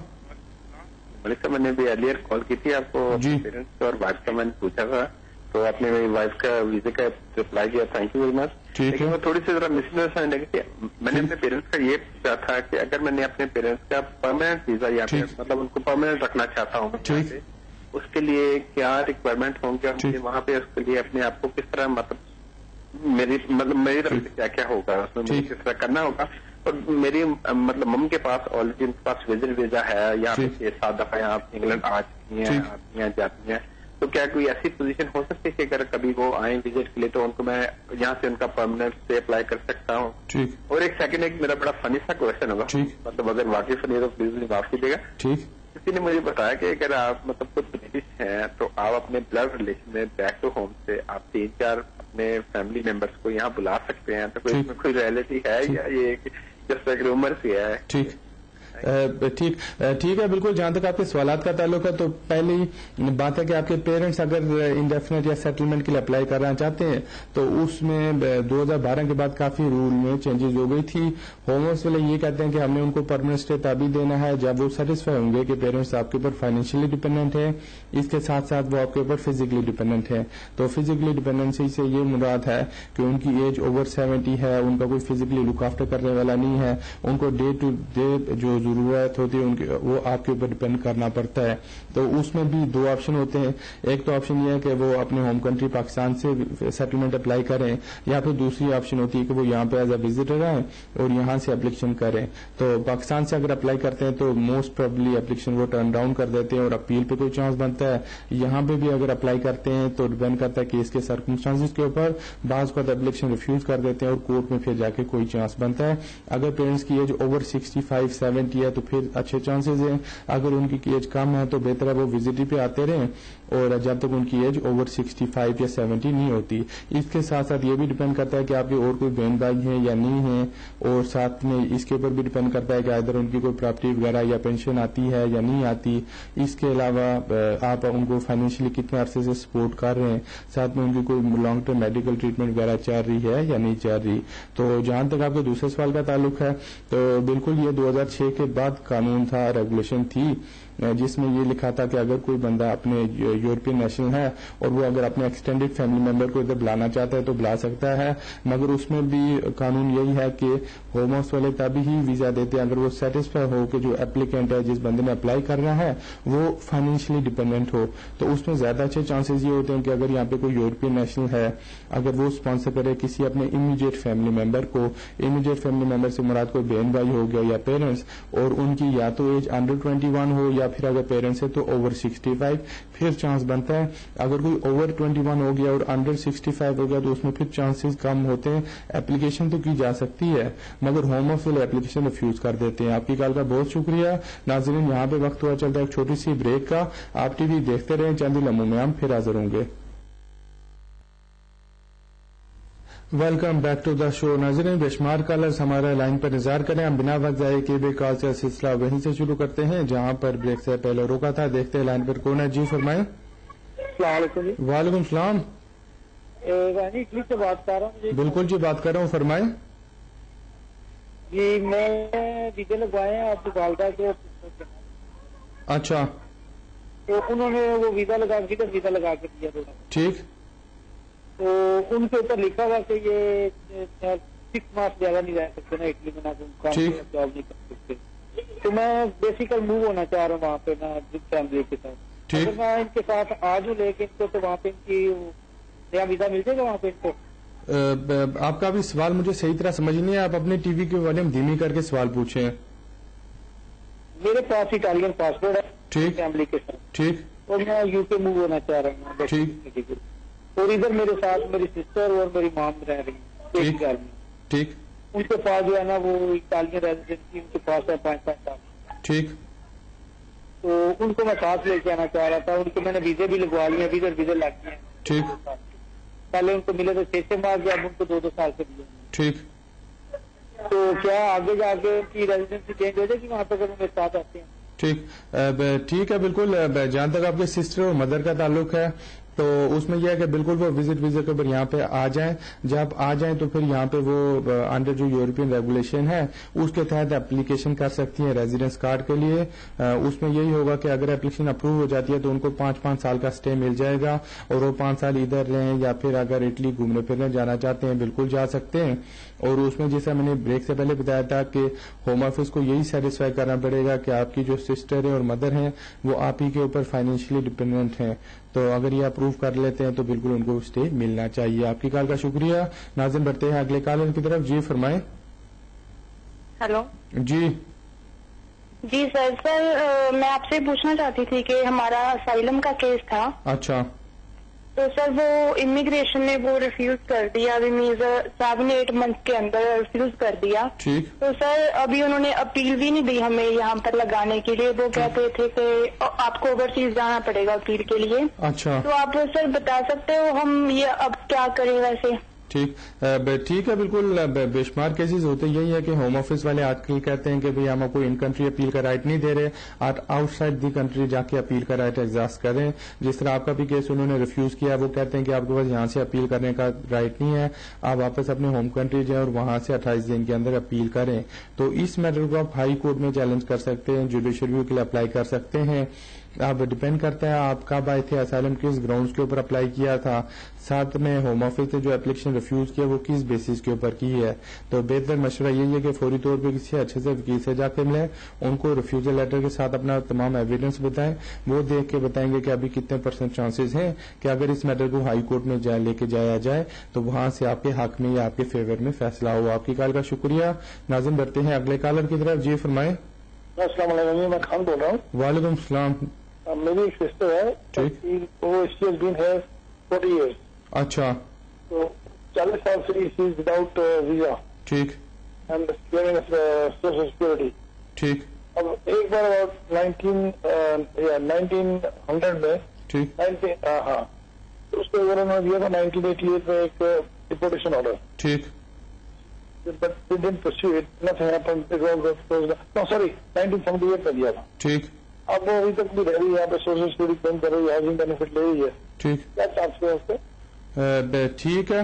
ملک صاحب میں نے بھی ارلیئر کال کی تھی آپ کو. جی. پیرنٹس اور وائف کا میں نے پوچھا تھا تو آپ نے میری وائف کا ویزے کا رپلائی کیا, تھینک یو ویری مچ. ٹھیک ہے. تھوڑی سی ذرا مس انڈرسٹینڈنگ ہے کہ میں نے اپنے پیرنٹس کا یہ پوچھا تھا کہ اگر میں نے اپنے پیرنٹس کا پرماننٹ ویزا یا مطلب ان کو پرماننٹ رکھنا چاہتا ہوں اس کے لیے کیا ریکوائرمنٹ ہوں گے اور مجھے وہاں پہ اس کے لیے اپنے آپ کو کس طرح میری طرف سے کیا کیا ہوگا, اس میں مجھے کس طرح کرنا ہوگا. اور میری مطلب مم کے پاس آلریڈی ان کے پاس وزٹ ویزا ہے, یہاں پہ 6-7 دفعہ یہاں انگلینڈ آ چکی ہیں, آتی ہیں جاتی ہیں. تو کیا کوئی ایسی پوزیشن ہو سکتی ہے کہ اگر کبھی وہ آئیں وزٹ کے لیے تو ان کو میں یہاں سے ان کا پرماننٹ سے اپلائی کر سکتا ہوں؟ ٹھیک. اور ایک سیکنڈ ایک میرا بڑا فنی سا کوشچن ہوگا, مطلب اگر واقعی فنی ہے تو پلیز مجھے معاف کیجیے گا. ٹھیک. کسی نے مجھے بتایا کہ اگر آپ مطلب کچھ برٹش ہیں تو آپ اپنے بلڈ ریلیشن میں بیک ٹو ہوم سے آپ 3-4 اپنے فیملی ممبرس کو یہاں بلا سکتے ہیں, تو کوئی اس میں کوئی ریئلٹی ہے یا یہ جس ایک رومر سے ہے؟ ٹھیک ٹھیک ہے, بالکل. جہاں تک آپ کے سوالات کا تعلق ہے تو پہلی بات ہے کہ آپ کے پیرنٹس اگر انڈیفینٹ یا سیٹلمنٹ کے لیے اپلائی کرنا چاہتے ہیں تو اس میں 2012 کے بعد کافی رول میں چینجز ہو گئی تھی. ہوم آفس والے یہ کہتے ہیں کہ ہم نے ان کو پرماننٹ اسٹے تبھی دینا ہے جب وہ سیٹسفائی ہوں گے کہ پیرنٹس آپ کے اوپر فائنینشلی ڈیپینڈنٹ ہے, اس کے ساتھ ساتھ وہ آپ کے اوپر فزیکلی ڈیپینڈنٹ ہے. تو فزیکلی ڈیپینڈنسی سے یہ مراد ہے کہ ان کی ایج اوور 70 ہے, ان کا کوئی فزیکلی لک آفٹر کرنے والا نہیں ہے, ان کو ڈے ٹو ڈے جو ضرورت ہوتی ہے ان کی وہ آپ کے اوپر ڈپینڈ کرنا پڑتا ہے. تو اس میں بھی 2 آپشن ہوتے ہیں. ایک تو آپشن یہ ہے کہ وہ اپنے ہوم کنٹری پاکستان سے سیٹلمنٹ اپلائی کریں, یا پھر دوسری آپشن ہوتی ہے کہ وہ یہاں پہ ایز اے وزٹر آئیں اور یہاں سے اپلیکیشن کریں. تو پاکستان سے اگر اپلائی کرتے ہیں تو موسٹ پروبلی اپلیکیشن وہ ٹرن ڈاؤن کر دیتے ہیں اور اپیل پہ کوئی چانس بنتا ہے. یہاں پہ بھی اگر اپلائی کرتے ہیں تو ڈپینڈ کرتا ہے کیس کے سرکمسٹانسز کے اوپر, بعض کو اپلیکیشن ریفیوز کر دیتے ہیں اور کورٹ میں پھر جا کے کوئی چانس بنتا ہے. اگر پیرنٹس کی ایج اوور 65-70 ہے تو پھر اچھے چانسز ہیں. اگر ان کی ایج کم ہے تو بہتر ہے وہ وزٹ پہ آتے رہیں اور جب تک ان کی ایج اوور 65 یا 70 نہیں ہوتی. اس کے ساتھ ساتھ یہ بھی ڈپینڈ کرتا ہے کہ آپ کے اور کوئی بہن بھائی ہیں یا نہیں ہیں, اور ساتھ میں اس کے اوپر بھی ڈپینڈ کرتا ہے کہ ادھر ان کی کوئی پراپرٹی وغیرہ یا پینشن آتی ہے یا نہیں آتی. اس کے علاوہ آپ ان کو فائنینشلی کتنے عرصے سے سپورٹ کر رہے ہیں, ساتھ میں ان کی کوئی لانگ ٹرم میڈیکل ٹریٹمنٹ وغیرہ چل رہی ہے یا نہیں چل رہی. تو جہاں تک آپ کے دوسرے سوال کا تعلق ہے تو بالکل یہ 2006 کے بعد قانون تھا, ریگولیشن تھی, جس میں یہ لکھا تھا کہ اگر کوئی بندہ اپنے یورپین نیشنل ہے اور وہ اگر اپنے ایکسٹینڈیڈ فیملی ممبر کو ادھر بلانا چاہتا ہے تو بلا سکتا ہے, مگر اس میں بھی قانون یہی ہے کہ ہوم آفس والے تبھی ہی ویزا دیتے ہیں اگر وہ سیٹسفائی ہو کہ جو اپلیکینٹ ہے, جس بندے نے اپلائی کرنا ہے, وہ فائنینشلی ڈیپینڈنٹ ہو. تو اس میں زیادہ اچھے چانسز یہ ہوتے ہیں کہ اگر یہاں پہ کوئی یورپین نیشنل ہے, اگر وہ اسپانسر کرے کسی اپنے امیڈیٹ فیملی ممبر کو, امیڈیٹ فیملی ممبر سے مراد کوئی بہن بھائی ہو گیا یا پیرنٹس, اور ان کی یا تو ایج انڈر 21 ہو یا پھر اگر پیرنٹس ہے تو اوور 65, پھر چانس بنتا ہے. اگر کوئی اوور 21 ہو گیا اور انڈر 65 ہو گیا تو اس میں پھر چانسز کم ہوتے ہیں. اپلیکیشن تو کی جا سکتی ہے مگر ہوم آفس والے اپلیکیشن ریفیوز کر دیتے ہیں. آپ کی کال کا بہت شکریہ. ناظرین, یہاں پہ وقت ہوا چلتا ہے ایک چھوٹی سی بریک کا. آپ ٹی وی دیکھتے رہیں, چند ہی لمحوں میں ہم پھر حاضر ہوں گے. ویلکم بیک ٹو دا شو. ناظرین, بے شمار کالرز ہمارا لائن پر انتظار کریں. ہم بنا وقت ضائع کیے بے کال سے سلسلہ وہیں سے شروع کرتے ہیں جہاں پر بریک سے پہلے روکا تھا. دیکھتے ہیں لائن پر کون ہے. جی فرمائیں. السلام علیکم. وعلیکم السلام. اٹلی سے بات کر رہا ہوں. بالکل جی, بات کر رہا ہوں, فرمائیں. جی میں ویزے لگوائے ہیں آپ کی والدہ کے. اچھا, تو انہوں نے وہ ویزا لگا کے دیا تھا. ٹھیک. تو ان کے اوپر لکھا ہوا کہ یہ 6 ماہ زیادہ نہیں رہ سکتے نا اٹلی میں, نہ جاب نہیں کر سکتے. تو میں بیسیکل موو ہونا چاہ رہا ہوں وہاں پہ نا فیملی کے ساتھ. اگر میں ان کے ساتھ آ جوں لے کے ان کو, تو وہاں پہ ان کی نیا ویزا مل جائے گا وہاں پہ ان کو. آپ کا بھی سوال مجھے صحیح طرح سمجھ نہیں ہے. آپ اپنے ٹی وی کے والیوم دھیمی کر کے سوال پوچھیں. میرے پاس اٹالین پاسپورٹ ہے. ٹھیک. فیملی کے ساتھ. ٹھیک. اور میں یو کے موو ہونا چاہ رہا ہوں. ٹھیک. اور ادھر میرے ساتھ میری سسٹر اور میری مام رہ رہی ہیں ایک گھر میں. ٹھیک. ان کے پاس جو ہے نا وہ اٹالین ریزیڈنسی ان کے پاس ہے 5 سال. ٹھیک. تو ان کو میں ساتھ لے کے آنا چاہ رہا تھا. ان کو میں نے ویزے بھی لگوا لیے, ویزے لگ گئے. ٹھیک. پہلے ان کو ملے تھے 6 ماہ, اب ان کو 2 سال سے ملے. ٹھیک. تو کیا آگے جا کے ان کی ریزیڈنسی چینج ہو جائے گی وہاں پہ اگر میرے ساتھ آتے ہیں؟ ٹھیک ہے, بالکل. جہاں تک آپ کے سسٹر اور مدر کا تعلق ہے تو اس میں یہ ہے کہ بالکل وہ وزٹ ویزا کے اوپر یہاں پہ آ جائیں. جب آ جائیں تو پھر یہاں پہ وہ انڈر جو یورپین ریگولیشن ہے اس کے تحت اپلیکیشن کر سکتی ہیں ریزیڈنس کارڈ کے لیے. اس میں یہی ہوگا کہ اگر اپلیکیشن اپروو ہو جاتی ہے تو ان کو 5 سال کا اسٹے مل جائے گا, اور وہ 5 سال ادھر رہیں یا پھر اگر اٹلی گھومنے پھرنے جانا چاہتے ہیں بالکل جا سکتے ہیں. اور اس میں جیسا میں نے بریک سے پہلے بتایا تھا کہ ہوم آفس کو یہی سیٹسفائی کرنا پڑے گا کہ آپ کی جو سسٹر ہیں اور مدر ہیں وہ آپ ہی کے اوپر فائنینشلی ڈپینڈنٹ ہیں. تو اگر یہ اپروو کر لیتے ہیں تو بالکل ان کو اسٹے ملنا چاہیے. آپ کی کال کا شکریہ. ناظرین, بڑھتے ہیں اگلے کالر کی طرف. جی فرمائیں. ہیلو. جی جی سر میں آپ سے پوچھنا چاہتی تھی کہ ہمارا اسائلم کا کیس تھا. اچھا. تو سر وہ امیگریشن نے وہ ریفیوز کر دیا, 7-8 منتھ کے اندر ریفیوز کر دیا. ٹھیک. تو سر ابھی انہوں نے اپیل بھی نہیں دی ہمیں یہاں پر لگانے کے لیے. وہ کہتے تھے کہ آپ کو اوورسیز جانا پڑے گا اپیل کے لیے. اچھا. تو آپ سر بتا سکتے ہو ہم یہ اب کیا کریں ویسے؟ ٹھیک ہے, بالکل بے شمار کیسز ہوتے. یہی ہے کہ ہوم آفس والے آج کل کہتے ہیں کہ بھئی ہم کو ان کنٹری اپیل کا رائٹ نہیں دے رہے, آؤٹ سائڈ دی کنٹری جا کے اپیل کا رائٹ ایگزاسٹ کریں. جس طرح آپ کا بھی کیس انہوں نے ریفیوز کیا, وہ کہتے ہیں کہ آپ کے پاس یہاں سے اپیل کرنے کا رائٹ نہیں ہے, آپ واپس اپنے ہوم کنٹری جائیں اور وہاں سے 28 دن کے اندر اپیل کریں. تو اس میٹر کو آپ ہائی کورٹ میں چیلنج کر سکتے ہیں, جوڈیشل ریویو کے لیے اپلائی کر سکتے ہیں. اب ڈپینڈ کرتا ہے آپ کب آئے تھے, اسائلم کس گراؤنڈز کے اوپر اپلائی کیا تھا, ساتھ میں ہوم آفس نے جو اپلیکیشن ریفیوز کیا وہ کس بیسس کے اوپر کی ہے. تو بہتر مشورہ یہی ہے کہ فوری طور پہ کسی اچھے سے وکیل سے جا کے ملیں, ان کو ریفیوزل لیٹر کے ساتھ اپنا تمام ایویڈنس بتائیں, وہ دیکھ کے بتائیں گے کہ ابھی کتنے % چانسز ہیں کہ اگر اس میٹر کو ہائی کورٹ میں لے کے جایا جائے تو وہاں سے آپ کے حق میں یا آپ کے فیور میں فیصلہ ہو. آپ کی کال کا شکریہ. ناظرین بڑھتے ہیں اگلے کالر کی طرف. جی فرمائیں. السلام علیکم, میں خان بول رہا ہوں. وعلیکم السلام. میری ایک سسٹر ہے, وہ بین ہے 40 ایئرس. اچھا. تو 40 سال سے وداؤٹ ویزا. ٹھیک. And social security. ٹھیک. اب ایک بار 1900 میں, ٹھیک, ہاں, تو اس کو انہوں نے دیا تھا 1988 میں ایک ڈپورٹیشن آرڈر. ٹھیک. But they didn't pursue it. Nothing happened. It was closed. No, sorry, 1978 میں دیا تھا. ٹھیک. اب وہ ابھی تک بھی رہ رہی ہے, یہاں پہ سوشل سیکورٹی کلیم کر رہی ہے, ہاؤسنگ بینیفٹ لے رہی ہے. ٹھیک. کیا چارج ہے اس پہ؟ ٹھیک ہے.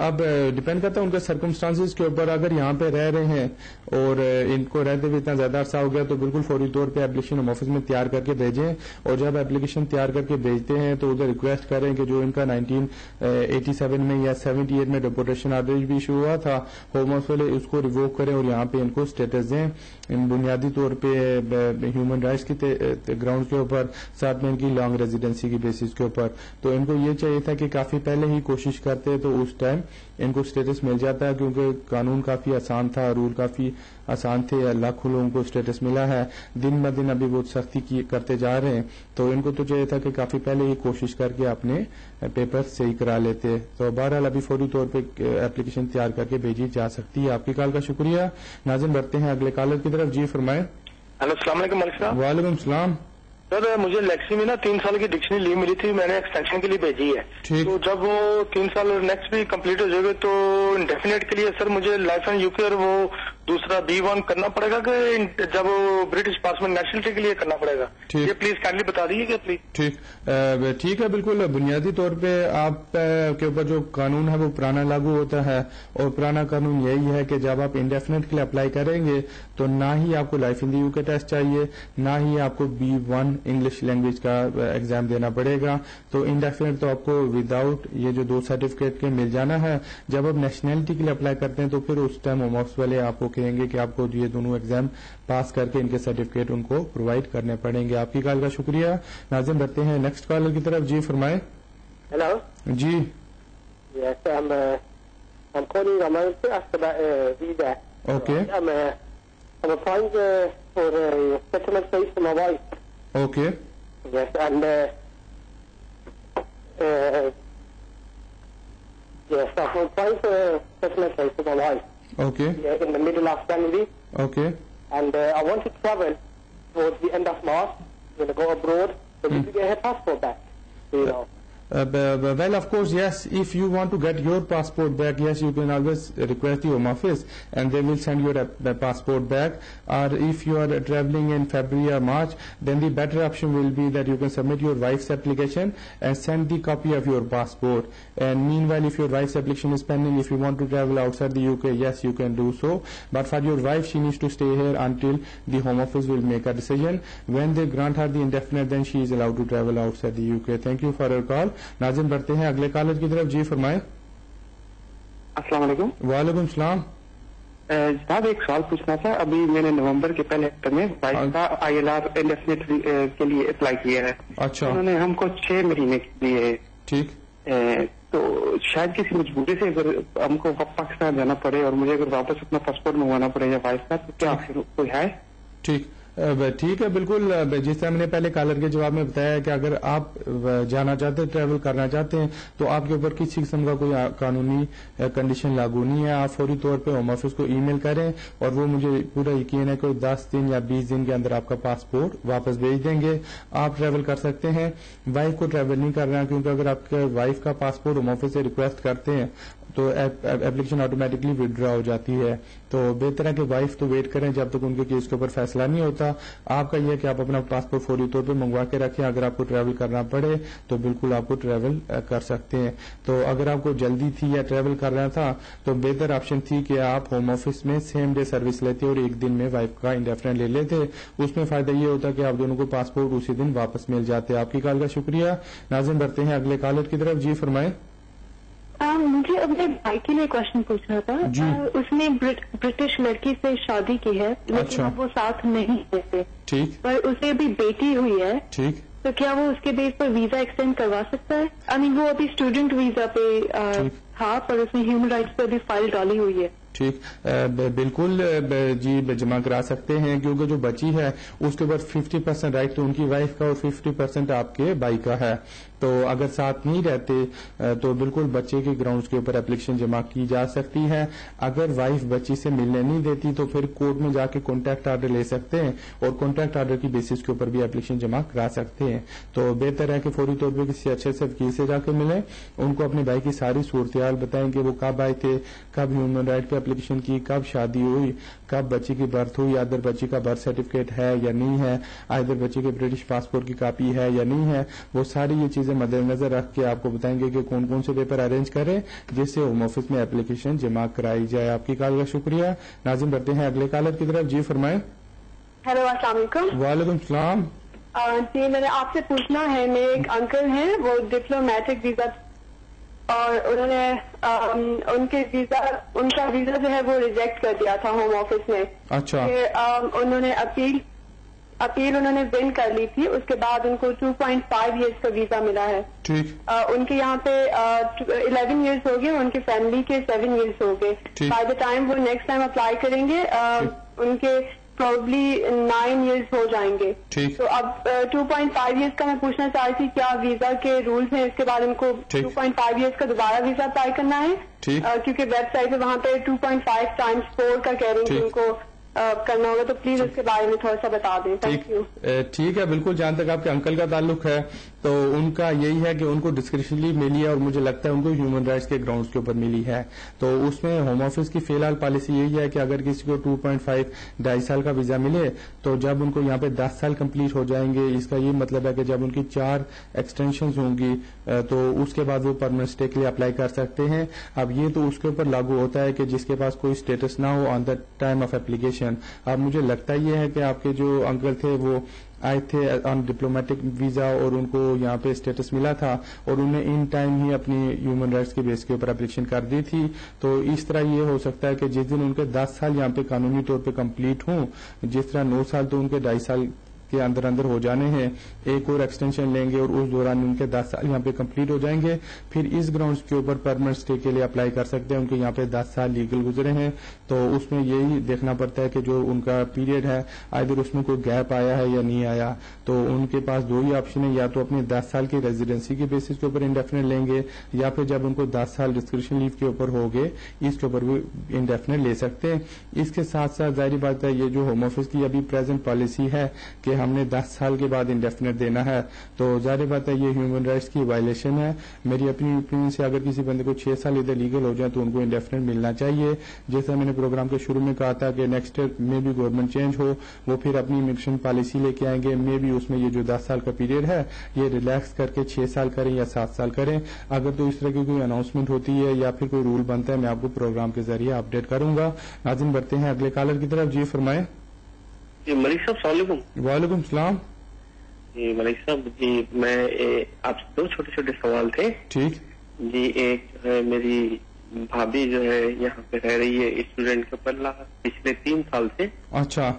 اب ڈپینڈ کرتا ہے ان کے سرکمسٹانسز کے اوپر. اگر یہاں پہ رہ رہے ہیں اور ان کو رہتے ہوئے اتنا زیادہ عرصہ ہو گیا تو بالکل فوری طور پہ اپلیکیشن ہوم آفس میں تیار کر کے بھیجیں, اور جب اپلیکیشن تیار کر کے بھیجتے ہیں تو ادھر ریکویسٹ کریں کہ جو ان کا 1987 میں یا 78 میں ڈپورٹیشن آرڈر بھی ایشو ہوا تھا, ہوم آفس والے اس کو ریووک کریں اور یہاں پہ ان کو اسٹیٹس دیں بنیادی طور پہ ہیومن رائٹس کی گراؤنڈ کے اوپر, ساتھ میں ان کی لانگ ریزیڈنسی کی بیسس کے اوپر. تو ان کو یہ چاہیے تھا کہ کافی پہلے ہی کوشش کرتے تو اس ٹائم ان کو اسٹیٹس مل جاتا ہے, کیونکہ قانون کافی آسان تھا, رول کافی آسان تھے, لاکھوں لوگوں کو اسٹیٹس ملا ہے. دن ب دن ابھی بہت سختی کرتے جا رہے ہیں, تو ان کو تو چاہیے تھا کہ کافی پہلے ہی کوشش کر کے اپنے پیپر صحیح کرا لیتے. تو بہرحال ابھی فوری طور پہ اپلیکیشن تیار کر کے بھیجی جا سکتی ہے. آپ کی کال کا شکریہ. ناظرین بڑھتے ہیں اگلے کالر کی طرف. جی فرمائیں. ہلو, السلام علیکم ملک صاحب. وعلیکم السلام. سر مجھے لیکسی میں 3 سال کی ڈکشنری لیو ملی تھی, میں نے ایکسٹینشن کے لیے بھیجی ہے. تو جب وہ 3 سال نیکسٹ بھی کمپلیٹ ہو جائے گا تو انڈیفینیٹ کے لیے سر مجھے لائسنس UK اور وہ دوسرا B1 کرنا پڑے گا کہ جب برٹش پاسپورٹ نیشنلٹی کے لیے کرنا پڑے گا؟ یہ پلیز کائنڈلی بتا دیجیے کہ پلیز. ٹھیک ہے, بالکل. بنیادی طور پہ آپ کے اوپر جو قانون ہے وہ پرانا لاگو ہوتا ہے, اور پرانا قانون یہی ہے کہ جب آپ انڈیفینیٹ کے لیے اپلائی کریں گے تو نہ ہی آپ کو لائف ان دی UK ٹیسٹ چاہیے, نہ ہی آپ کو B1 انگلش لینگویج کا ایگزام دینا پڑے گا. تو انڈیفینیٹ تو آپ کو وداؤٹ یہ جو 2 سرٹیفکیٹ کے مل جانا ہے. جب آپ نیشنلٹی کے لیے اپلائی کرتے ہیں تو پھر اس ٹائم ہوم آفس والے آپ کو کہیں گے کہ آپ کو یہ دونوں ایگزام پاس کر کے ان کے سرٹیفکیٹ ان کو پرووائڈ کرنے پڑیں گے. آپ کی کال کا شکریہ. ناظرین بڑھتے ہیں نیکسٹ کالر کی طرف. جی فرمائیں. ہیلو. جی. Yes, I'm calling. I'm to ask about visa. Okay. I'm applying for a settlement place for my wife. Okay. Yes, and yes, I'm applying for a settlement place for my wife. Okay. Yeah, in the middle of January. Okay. And I want to travel towards the end of March. I'm going to go abroad. So we can get her passport back. You know. Well, of course, yes. If you want to get your passport back, yes, you can always request the Home Office and they will send your passport back. Or if you are traveling in February or March, then the better option will be that you can submit your wife's application and send the copy of your passport. And meanwhile, if your wife's application is pending, if you want to travel outside the UK, yes, you can do so. But for your wife, she needs to stay here until the Home Office will make a decision. When they grant her the indefinite, then she is allowed to travel outside the UK. Thank you for your call. ناظرین بڑھتے ہیں اگلے collar کی طرف. جی فرمائیں. السلام علیکم. وعلیکم السلام. جناب ایک سوال پوچھنا تھا. ابھی میں نے نومبر کے پہلے ہفتے میں وائف کا ILR انڈیفینٹ کے لیے اپلائی کیا ہے. اچھا. انہوں نے ہم کو 6 مہینے دیے. ٹھیک. تو شاید کسی مجبوری سے اگر ہم کو پاکستان جانا پڑے اور مجھے اگر واپس اپنا پاسپورٹ منگوانا پڑے یا وائف کا, تو کیا کوئی ہے؟ ٹھیک. ٹھیک ہے بالکل. جس طرح میں نے پہلے کالر کے جواب میں بتایا کہ اگر آپ جانا چاہتے ہیں, ٹریول کرنا چاہتے ہیں, تو آپ کے اوپر کسی قسم کا کوئی قانونی کنڈیشن لاگو نہیں ہے. آپ فوری طور پہ ہوم آفس کو ای میل کریں اور وہ مجھے پورا یقین ہے کہ 10 دن یا 20 دن کے اندر آپ کا پاسپورٹ واپس بھیج دیں گے. آپ ٹریول کر سکتے ہیں. وائف کو ٹریول نہیں کرنا, کیونکہ اگر آپ کے وائف کا پاسپورٹ ہوم آفس سے ریکویسٹ کرتے ہیں تو اپلیکیشن آٹومیٹکلی ودرا ہو جاتی ہے. تو بہتر ہے کہ وائف تو ویٹ کریں جب تک ان کے کیس کے اوپر فیصلہ نہیں ہوتا. آپ کا یہ ہے کہ آپ اپنا پاسپورٹ فوری طور پہ منگوا کے رکھیں. اگر آپ کو ٹریول کرنا پڑے تو بالکل آپ کو ٹریول کر سکتے ہیں. تو اگر آپ کو جلدی تھی یا ٹریول کرنا تھا تو بہتر آپشن تھی کہ آپ ہوم آفس میں سیم ڈے سروس لیتے اور ایک دن میں وائف کا انڈیفینٹ لے لیتے. اس میں فائدہ یہ ہوتا کہ آپ دونوں کو پاسپورٹ اسی دن واپس مل جاتے. آپ کی کال کا شکریہ. ناظرین بڑھتے ہیں اگلے کالر کی طرف. جی فرمائیں. مجھے اپنے بھائی کے لیے کوشچن پوچھنا تھا. اس نے برٹش لڑکی سے شادی کی ہے لیکن وہ ساتھ نہیں رہتے, ٹھیک, پر اسے ابھی بیٹی ہوئی ہے, ٹھیک, تو کیا وہ اس کے بیس پر ویزا ایکسٹینڈ کروا سکتا ہے؟ آئی مین وہ ابھی اسٹوڈنٹ ویزا پہ تھا پر اس نے ہیومن رائٹس پہ ابھی فائل ڈالی ہوئی ہے. ٹھیک, بالکل جی جمع کرا سکتے ہیں, کیونکہ جو بچی ہے اس کے اوپر 50% رائٹ تو ان کی وائف کا اور 50% آپ کے بھائی کا ہے. تو اگر ساتھ نہیں رہتے تو بالکل بچے کے گراؤنڈز کے اوپر اپلیکیشن جمع کی جا سکتی ہے. اگر وائف بچی سے ملنے نہیں دیتی تو پھر کورٹ میں جا کے کانٹیکٹ آرڈر لے سکتے ہیں اور کانٹیکٹ آرڈر کی بیسس کے اوپر بھی اپلیکیشن جمع کرا سکتے ہیں. تو بہتر ہے کہ فوری طور پہ کسی اچھے سے وکیل سے جا کے ملیں, ان کو اپنے بھائی کی ساری صورتحال بتائیں کہ وہ کب آئے تھے, کب ہیومن رائٹ پہ اپلیکیشن کی, کب شادی ہوئی, کب بچی کی برتھ ہوئی, ادھر بچی کا برتھ سرٹیفکیٹ ہے یا نہیں ہے, ادھر بچی کے برٹش پاسپورٹ کی کاپی ہے یا نہیں ہے. وہ ساری یہ چیزیں مد نظر رکھ کے آپ کو بتائیں گے کہ کون کون سے پیپر ارینج کریں جس سے ہوم آفس میں اپلیکیشن جمع کرائی جائے. آپ کی کال کا شکریہ. ناظرین بڑھتے ہیں اگلے کالر کی طرف. جی فرمائیں. ہیلو السلام علیکم. وعلیکم السلام. جی میں نے آپ سے پوچھنا ہے, میرے ایک انکل ہیں وہ ڈپلومیٹک ویزا اور انہوں نے ان کا ویزا جو ہے وہ ریجیکٹ کر دیا تھا ہوم آفس میں. اچھا. انہوں نے اپیل انہوں نے ون کر لی تھی, اس کے بعد ان کو 2.5 ایئرس کا ویزا ملا ہے. ٹھیک. ان کے یہاں پہ 11 ایئرس ہو گئے, ان کی فیملی کے 7 ایئرس ہو گئے. بائی دا ٹائم وہ نیکسٹ ٹائم اپلائی کریں گے ان کے پروبلی 9 ایئرس ہو جائیں گے. تو اب 2.5 ایئرس کا میں پوچھنا چاہ رہی تھی کیا ویزا کے رولز ہیں, اس کے بعد ان کو 2.5 ایئرس کا دوبارہ ویزا اپلائی کرنا ہے, کیونکہ ویب سائٹ پہ وہاں پہ 2.5 ٹائمز 4 کا کہہ رہی تھی ان کو کرنا ہوگا. تو پلیز اس کے بارے میں تھوڑا سا بتا دیں. Thank you. ٹھیک ہے بالکل. جہاں تک آپ کے انکل کا تعلق ہے تو ان کا یہی ہے کہ ان کو ڈسکریشنلی ملی ہے اور مجھے لگتا ہے ان کو ہیومن رائٹس کے گراؤنڈز کے اوپر ملی ہے. تو اس میں ہوم آفس کی فی الحال پالیسی یہی ہے کہ اگر کسی کو 2.5 2.5 سال کا ویزا ملے تو جب ان کو یہاں پہ 10 سال کمپلیٹ ہو جائیں گے, اس کا یہ مطلب ہے کہ جب ان کی 4 ایکسٹینشنز ہوں گی تو اس کے بعد وہ پرماننٹ اسٹے کے لیے اپلائی کر سکتے ہیں. اب یہ تو اس کے اوپر لاگو ہوتا ہے کہ جس کے پاس کوئی اسٹیٹس نہ ہو آن دا ٹائم آف اپلیکیشن. اب مجھے لگتا یہ ہے کہ آپ کے جو انکل تھے وہ آئے تھے آن ڈپلومیٹک ویزا اور ان کو یہاں پہ اسٹیٹس ملا تھا اور انہوں نے ان ٹائم ہی اپنی ہیومن رائٹس کے بیس کے اوپر اپلیکیشن کر دی تھی. تو اس طرح یہ ہو سکتا ہے کہ جس دن ان کے 10 سال یہاں پہ قانونی طور پہ کمپلیٹ ہوں, جس طرح 9 سال تو ان کے 2.5 سال کے اندر ہو جانے ہیں, ایک اور ایکسٹینشن لیں گے اور اس دوران ان کے 10 سال یہاں پہ کمپلیٹ ہو جائیں گے, پھر اس گراؤنڈز کے اوپر پرماننٹ اسٹے کے لیے اپلائی کر سکتے ہیں. ان کے یہاں پہ 10 سال لیگل گزرے ہیں تو اس میں یہی دیکھنا پڑتا ہے کہ جو ان کا پیریڈ ہے ادھر اس میں کوئی گیپ آیا ہے یا نہیں آیا. تو ان کے پاس 2 ہی آپشن ہیں, یا تو اپنے 10 سال کی ریزیڈنسی کے بیسس کے اوپر انڈیفینٹ لیں گے, یا پھر جب ان کو 10 سال ڈسکریشن لیو کے اوپر ہو گئے اس کے اوپر بھی انڈیفینٹ لے سکتے ہیں. اس کے ساتھ ساتھ ظاہری بات ہے یہ جو ہوم آفس کی ابھی پریزنٹ پالیسی ہے کہ ہم نے 10 سال کے بعد انڈیفینٹ دینا ہے, تو ظاہر بات ہے یہ ہیومن رائٹس کی وائلیشن ہے. میری اپنی اوپینین سے اگر کسی بندے کو 6 سال ادھر لیگل ہو جائے تو ان کو انڈیفینٹ ملنا چاہیے. جیسا میں نے پروگرام کے شروع میں کہا تھا کہ نیکسٹ میں بھی گورنمنٹ چینج ہو, وہ پھر اپنی امیگریشن پالیسی لے کے آئیں گے, میں بھی اس میں یہ جو 10 سال کا پیریڈ ہے یہ ریلیکس کر کے 6 سال کریں یا 7 سال کریں. اگر تو اس طرح کی کوئی اناؤنسمنٹ ہوتی ہے یا پھر کوئی رول بنتا ہے میں آپ کو پروگرام کے ذریعے اپڈیٹ کروں گا. ناظرین بڑھتے ہیں اگلے کالر کی طرف. جی فرمائیں. جی ملک صاحب السلام علیکم. وعلیکم السلام. جی ملک صاحب, جی میں آپ سے 2 چھوٹے چھوٹے سوال تھے. ٹھیک. جی ایک جو ہے میری بھابھی جو ہے یہاں پہ رہ رہی ہے اسٹوڈینٹ کے اوپر پچھلے 3 سال سے. اچھا.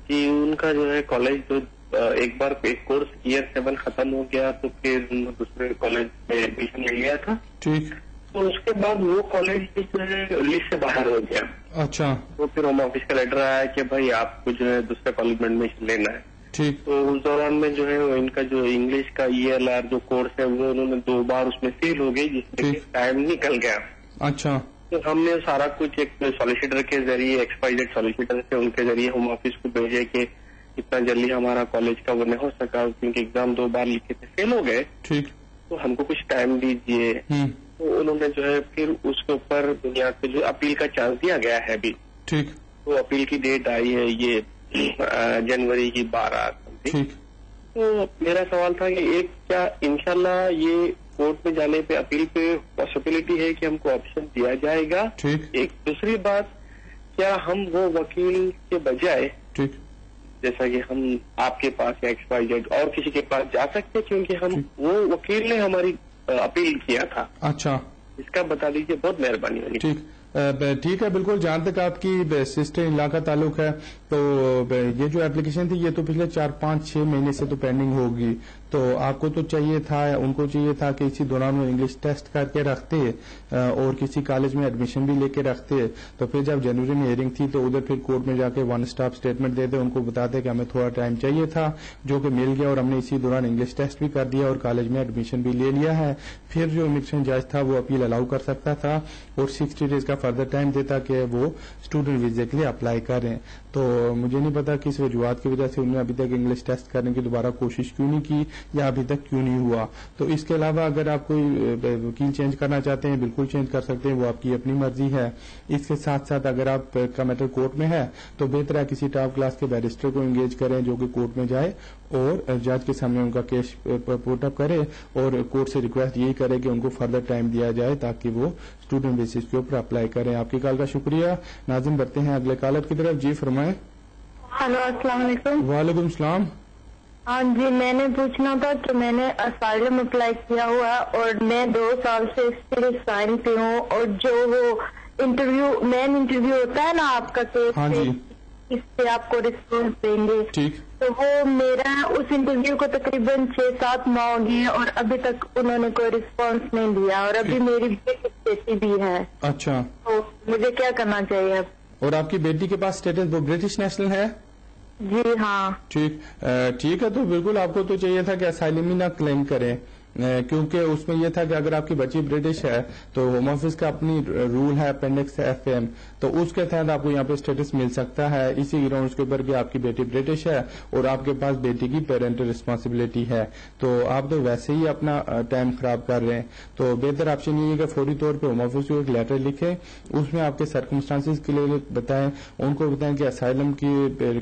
جی ان کا جو ہے کالج جو ایک بار ایک کورس ایئر 7 ختم ہو گیا تو پھر دوسرے کالج میں ایڈمیشن لے لیا تھا. ٹھیک. تو اس کے بعد وہ کالج لسٹ سے باہر ہو گیا. اچھا. تو پھر ہوم آفس کا لیٹر آیا کہ بھائی آپ کو جو ہے دوسرے کالج میں ایڈمیشن لینا ہے. ٹھیک. تو اس دوران میں جو ہے ان کا جو انگلش کا ELR جو کورس ہے وہ انہوں نے 2 بار اس میں فیل ہو گئی جس میں ٹائم نکل گیا. اچھا. تو ہم نے سارا کچھ ایک سالیسیٹر کے ذریعے XYZ سالیسیٹر سے ان کے ذریعے ہوم آفس کو بھیجے کہ اتنا جلدی ہمارا کالج کا وہ نہیں ہو سکا کیونکہ ایگزام 2 بار لکھے تھے فیل ہو گئے. ٹھیک. تو ہم کو کچھ ٹائم دیجیے. تو انہوں نے جو ہے پھر اس کے اوپر بنیاد پہ جو اپیل کا چانس دیا گیا ہے ابھی. ٹھیک. تو اپیل کی ڈیٹ آئی ہے یہ جنوری کی 12. ٹھیک. تو میرا سوال تھا کہ ایک کیا انشاءاللہ یہ کورٹ میں جانے پہ اپیل پہ پاسبلٹی ہے کہ ہم کو آپشن دیا جائے گا. ٹھیک. ایک دوسری بات, کیا ہم وہ وکیل کے بجائے ٹھیک جیسا کہ ہم آپ کے پاس یا XYZ اور کسی کے پاس جا سکتے کیونکہ ہم وہ وکیل نے ہماری اپیل کیا تھا. اچھا. اس کا بتا دیجیے, بہت مہربانی ہوگی. ٹھیک. ٹھیک ہے, بالکل. جہاں تک آپ کی سسٹر ان لا کا تعلق ہے تو یہ جو اپلیکیشن تھی یہ تو پچھلے 4-5-6 مہینے سے تو پینڈنگ ہوگی. تو آپ کو تو چاہیے تھا, ان کو چاہیے تھا کہ اسی دوران وہ انگلش ٹیسٹ کر کے رکھتے اور کسی کالج میں ایڈمیشن بھی لے کے رکھتے. تو پھر جب جنوری میں ہیئرنگ تھی تو ادھر پھر کورٹ میں جا کے 1 اسٹاپ اسٹیٹمنٹ دیتے, ان کو بتاتے کہ ہمیں تھوڑا ٹائم چاہیے تھا, جو کہ مل گیا اور ہم نے اسی دوران انگلش ٹیسٹ بھی کر دیا اور کالج میں ایڈمیشن بھی لے لیا ہے. پھر جو امیگریشن جج تھا وہ اپیل الاؤ کر سکتا تھا اور 60 ڈیز کا فردر ٹائم دیتا کہ وہ اسٹوڈنٹ ویزے کے لیے اپلائی کریں. تو مجھے نہیں پتا کس وجوہات کی وجہ سے انہوں نے ابھی تک انگلش ٹیسٹ کرنے کی دوبارہ کوشش کیوں نہیں کی یا ابھی تک کیوں نہیں ہوا. تو اس کے علاوہ اگر آپ کوئی وکیل چینج کرنا چاہتے ہیں بالکل چینج کر سکتے ہیں, وہ آپ کی اپنی مرضی ہے. اس کے ساتھ ساتھ اگر آپ کا میٹر کورٹ میں ہے تو بہتر ہے کسی ٹاپ کلاس کے بیرسٹر کو انگیج کریں جو کہ کورٹ میں جائے اور جج کے سامنے ان کا کیس پوٹ اپ کرے اور کورٹ سے ریکویسٹ یہی کرے کہ ان کو فردر ٹائم دیا جائے تاکہ وہ اسٹوڈنٹ بیسس کے اوپر اپلائی کریں. آپ کی کال کا شکریہ. ناظرین بڑھتے ہیں اگلے کالر کی طرف. جی فرمائیں. ہلو, السلام علیکم. وعلیکم السلام. ہاں جی, میں نے پوچھنا تھا کہ میں نے اسائلم اپلائی کیا ہوا اور میں 2 سال سے اس کے لیے سائن پہ ہوں اور جو وہ مین انٹرویو ہوتا ہے نا آپ کا کیس, ہاں جی, اس سے آپ کو رسپانس دیں گے. ٹھیک. تو وہ میرا اس انٹرویو کو تقریباً 6-7 ماہ ہو گئے اور ابھی تک انہوں نے کوئی رسپانس نہیں دیا اور ابھی میری بیٹی بھی ہے. اچھا. تو مجھے کیا کرنا چاہیے اب؟ اور آپ کی بیٹی کے پاس اسٹیٹس وہ برٹش نیشنل ہے؟ جی ہاں. ٹھیک ہے. تو بالکل آپ کو تو چاہیے تھا کہ اسائلم ہی نہ کلیم کریں کیونکہ اس میں یہ تھا کہ اگر آپ کی بچی برٹش ہے تو ہوم آفس کا اپنی رول ہے اپینڈکس FM, تو اس کے تحت آپ کو یہاں پہ اسٹیٹس مل سکتا ہے اسی گراؤنڈ کے اوپر کہ آپ کی بیٹی برٹش ہے اور آپ کے پاس بیٹی کی پیرنٹل رسپانسبلٹی ہے. تو آپ تو ویسے ہی اپنا ٹائم خراب کر رہے ہیں. تو بہتر آپشن یہ ہے کہ فوری طور پہ ہوم آفس کو ایک لیٹر لکھیں, اس میں آپ کے سرکمسٹانسز کے لیے بتائیں, ان کو بتائیں کہ اسائلم کی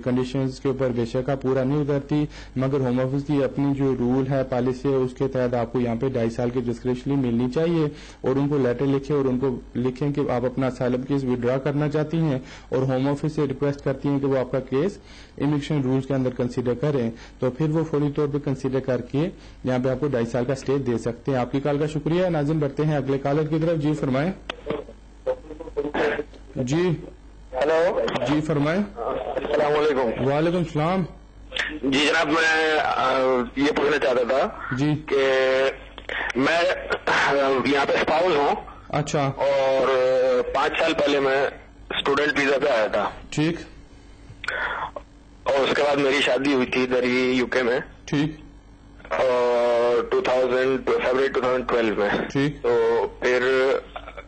کنڈیشنز کے اوپر بے شک پورا نہیں اترتی مگر ہوم آفس کی اپنی جو رول ہے پالیسی ہے اس کے تحت آپ کو یہاں پہ 2.5 سال کی ڈسکریشنری ملنی چاہیے اور ان کو لیٹر لکھیں اور ان کو لکھیں کہ آپ اپنا اسائلم کیس وڈرا کرنا چاہتی ہیں اور ہوم آفس سے ریکویسٹ کرتی ہیں کہ وہ آپ کا کیس امیگریشن رولز کے اندر کنسیڈر کریں. تو پھر وہ فوری طور پہ کنسیڈر کر کے یہاں پہ آپ کو 2.5 سال کا اسٹے دے سکتے ہیں. آپ کی کال کا شکریہ. ناظرین بڑھتے ہیں اگلے کالر کی طرف. جی فرمائیں. جی ہلو. جی فرمائیں. السلام علیکم. وعلیکم السلام. جی جناب, میں یہ پوچھنا چاہتا تھا جی کہ میں یہاں پہ اسپاؤس ہوں. اچھا. اور 5 سال پہلے میں اسٹوڈنٹ ویزا پہ آیا تھا. ٹھیک. اور اس کے بعد میری شادی ہوئی تھی ادھر ہی UK میں. ٹھیک. اور فیبرری 2012 میں. ٹھیک. تو پھر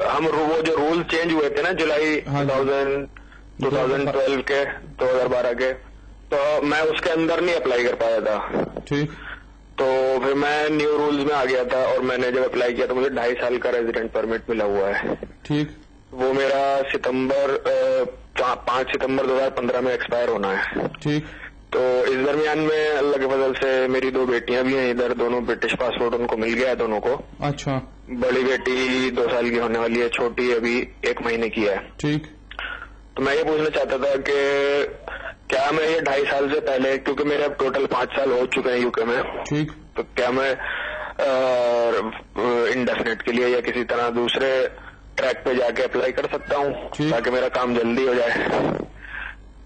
ہم وہ جو رول چینج ہوئے تھے نا جولائی 2012 کے 2012 کے, تو میں اس کے اندر نہیں اپلائی کر پایا تھا. ٹھیک. تو پھر میں نیو رولز میں آ گیا تھا اور میں نے جب اپلائی کیا تو مجھے 2.5 سال کا ریزیڈنٹ پرمٹ ملا ہوا ہے. ٹھیک. وہ میرا 5 ستمبر 2015 میں ایکسپائر ہونا ہے. ٹھیک. تو اس درمیان میں اللہ کے فضل سے میری 2 بیٹیاں بھی ہیں ادھر, دونوں برٹش پاسپورٹ ان کو مل گیا ہے دونوں کو. اچھا. بڑی بیٹی 2 سال کی ہونے والی ہے, چھوٹی ابھی 1 مہینے کی ہے. ٹھیک. تو میں یہ پوچھنا چاہتا تھا کہ کیا میں یہ 2.5 سال سے پہلے, کیونکہ میرے اب ٹوٹل 5 سال ہو چکے ہیں UK میں, ٹھیک, تو کیا میں انڈیفینٹ کے لیے یا کسی طرح دوسرے ٹریک پہ جا کے اپلائی کر سکتا ہوں تاکہ میرا کام جلدی ہو جائے؟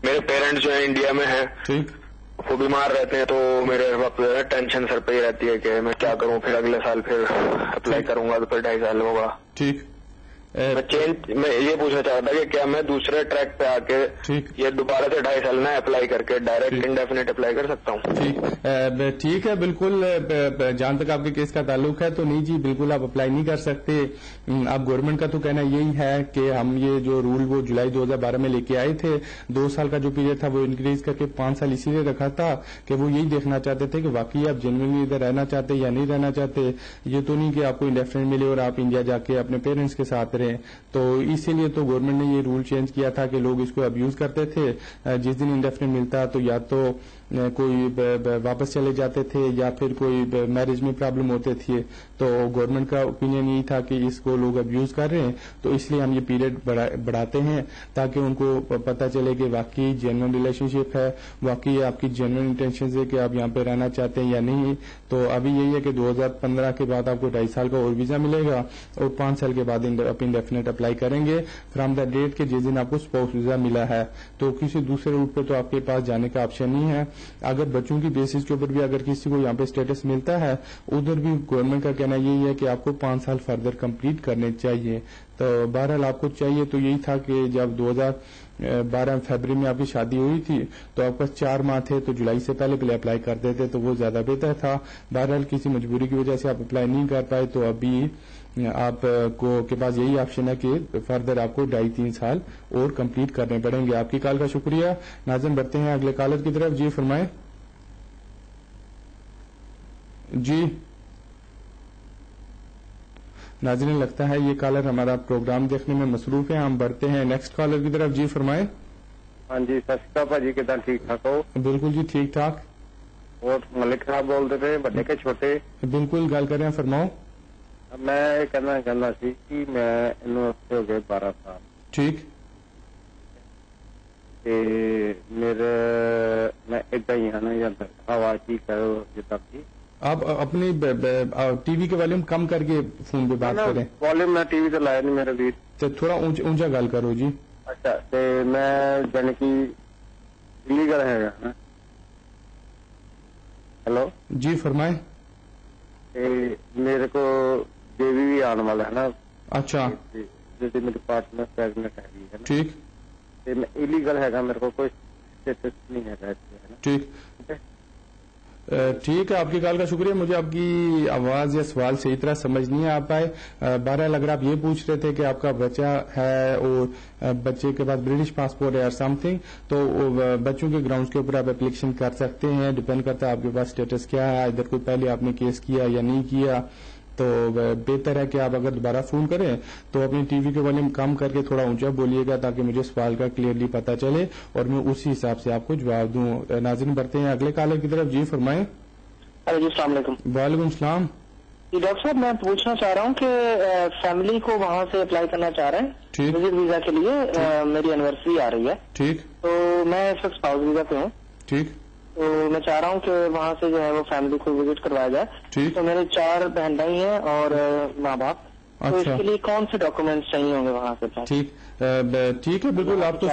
میرے پیرنٹس جو ہیں انڈیا میں ہیں, ٹھیک, وہ بیمار رہتے ہیں, تو میرے وقت ٹینشن سر پہ ہی رہتی ہے کہ میں کیا کروں, پھر اگلے سال پھر اپلائی کروں گا تو پھر 2.5 سال ہوگا. ٹھیک. میں یہ پوچھنا چاہتا تھا کہ کیا میں دوسرے ٹریک پہ آ کے یہ دوبارہ سے 2.5 سال میں اپلائی کر کے ڈائریکٹ انڈیفینٹ اپلائی کر سکتا ہوں؟ ٹھیک ہے بالکل. جہاں تک آپ کے کیس کا تعلق ہے تو نہیں جی بالکل آپ اپلائی نہیں کر سکتے. اب گورنمنٹ کا تو کہنا یہی ہے کہ ہم یہ جو رول وہ جولائی 2012 میں لے کے آئے تھے 2 سال کا جو پیریڈ تھا وہ انکریز کر کے 5 سال اسی لیے رکھا تھا کہ وہ یہی دیکھنا چاہتے تھے کہ واقعی آپ جنوینلی ادھر رہنا چاہتے یا نہیں رہنا چاہتے. یہ تو نہیں کہ آپ کو انڈیفینٹ ملے اور آپ انڈیا جا کے اپنے پیرنٹس کے ساتھ رہیں. تو اسی لیے تو گورنمنٹ نے یہ رول چینج کیا تھا کہ لوگ اس کو ابیوز کرتے تھے. جس دن انڈیفینٹ ملتا تو یا تو کوئی واپس چلے جاتے تھے یا پھر کوئی میرج میں پرابلم ہوتے تھے. تو گورنمنٹ کا اوپینین یہ تھا کہ اس کو لوگ ابیوز کر رہے ہیں تو اس لیے ہم یہ پیریڈ بڑھاتے ہیں تاکہ ان کو پتہ چلے کہ واقعی جینوئن ریلیشن شپ ہے, واقعی آپ کی جینوئن انٹینشن ہے کہ آپ یہاں پہ رہنا چاہتے ہیں یا نہیں. تو ابھی یہی ہے کہ 2015 کے بعد آپ کو 2.5 سال کا اور ویزا ملے گا اور 5 سال کے بعد آپ انڈیفینٹ اپلائی کریں گے فرام دا ڈیٹ کے جس دن آپ کو اسپاؤس ویزا ملا ہے. تو کسی دوسرے روٹ پہ تو آپ کے پاس جانے کا آپشن نہیں ہے. اگر بچوں کی بیسس کے اوپر بھی اگر کسی کو یہاں پہ اسٹیٹس ملتا ہے ادھر بھی گورنمنٹ کا کہنا یہی ہے کہ آپ کو 5 سال فردر کمپلیٹ کرنے چاہیے. تو بہرحال آپ کو چاہیے تو یہی تھا کہ جب 2012 فیبری میں آپ کی شادی ہوئی تھی تو آپ پاس 4 ماہ تھے تو جولائی سے پہلے اپلائی کر دیتے تو وہ زیادہ بہتر تھا. بہرحال کسی مجبوری کی وجہ سے آپ اپلائی نہیں کر پائے تو ابھی آپ کو کے پاس یہی آپشن ہے کہ فردر آپ کو 2.5-3 سال اور کمپلیٹ کرنے پڑیں گے. آپ کی کال کا شکریہ. ناظرین بڑھتے ہیں اگلے کالر کی طرف. جی فرمائیں. جی ناظرین لگتا ہے یہ کالر ہمارا پروگرام دیکھنے میں مصروف ہے. ہم بڑھتے ہیں نیکسٹ کالر کی طرف. جی فرمائیں. ہاں جی سستا بھاجی کتنا ٹھیک ٹھاک ہو؟ بالکل جی ٹھیک ٹھاک. اور ملک صاحب بولتے تھے بڑے کے چھوٹے؟ بالکل گل کر رہے ہیں فرماؤ. میں یہ کہنا چاہتا سی کہ میں یونیورسٹی ہو گئے 12 سال. ٹھیک. میرے میں ادھر ہی ہے نا یا ہوا کی کرو جتنا بھی آپ اپنی ٹی وی کے والیوم کم کر کے فون پہ بات کریں. والیوم میں ٹی وی تو لایا نہیں میرے بھی. تو تھوڑا اونچا گل کرو جی. اچھا میں یعنی کہ لیگل ہے نا. ہلو جی فرمائیں. میرے کو بیبی بھی آنے والا ہے نا. اچھا جیسے میری پارٹنر پریگنٹ ہے. ٹھیک. ایلیگل ہے گا میرے کو کوئی اسٹیٹس نہیں ہے. ٹھیک ٹھیک ہے. آپ کی کال کا شکریہ. مجھے آپ کی آواز یا سوال صحیح طرح سمجھ نہیں آ پائے. بہرحال اگر آپ یہ پوچھ رہے تھے کہ آپ کا بچہ ہے اور بچے کے پاس برٹش پاسپورٹ ہے اور سم تھنگ تو بچوں کے گراؤنڈز کے اوپر آپ اپلیکیشن کر سکتے ہیں. ڈپینڈ کرتا ہے آپ کے پاس اسٹیٹس کیا ہے. ادھر کوئی پہلے آپ نے کیس کیا یا نہیں کیا. تو بہتر ہے کہ آپ اگر دوبارہ فون کریں تو اپنی ٹی وی کے والیوم کم کر کے تھوڑا اونچا بولیے گا تاکہ مجھے سوال کا کلیئرلی پتا چلے اور میں اسی حساب سے آپ کو جواب دوں. ناظرین بڑھتے ہیں اگلے کالر کی طرف. جی فرمائیں. جی السلام علیکم. وعلیکم السلام. جی ڈاکٹر صاحب میں پوچھنا چاہ رہا ہوں کہ فیملی کو وہاں سے اپلائی کرنا چاہ رہے ہیں وزٹ ویزا کے لیے. میری اینیورسری آ رہی ہے. ٹھیک. تو میں اس وقت اسپاؤس ویزا پہ ہوں. ٹھیک. تو میں چاہ رہا ہوں کہ وہاں سے جو ہے وہ فیملی کو وزٹ کروایا جائے. ٹھیک. تو میرے 4 بہن بھائی ہیں اور ماں باپ. تو اس کے لیے کون سے ڈاکومنٹس چاہیے ہوں گے وہاں سے؟ ٹھیک ٹھیک ہے بالکل. آپ تو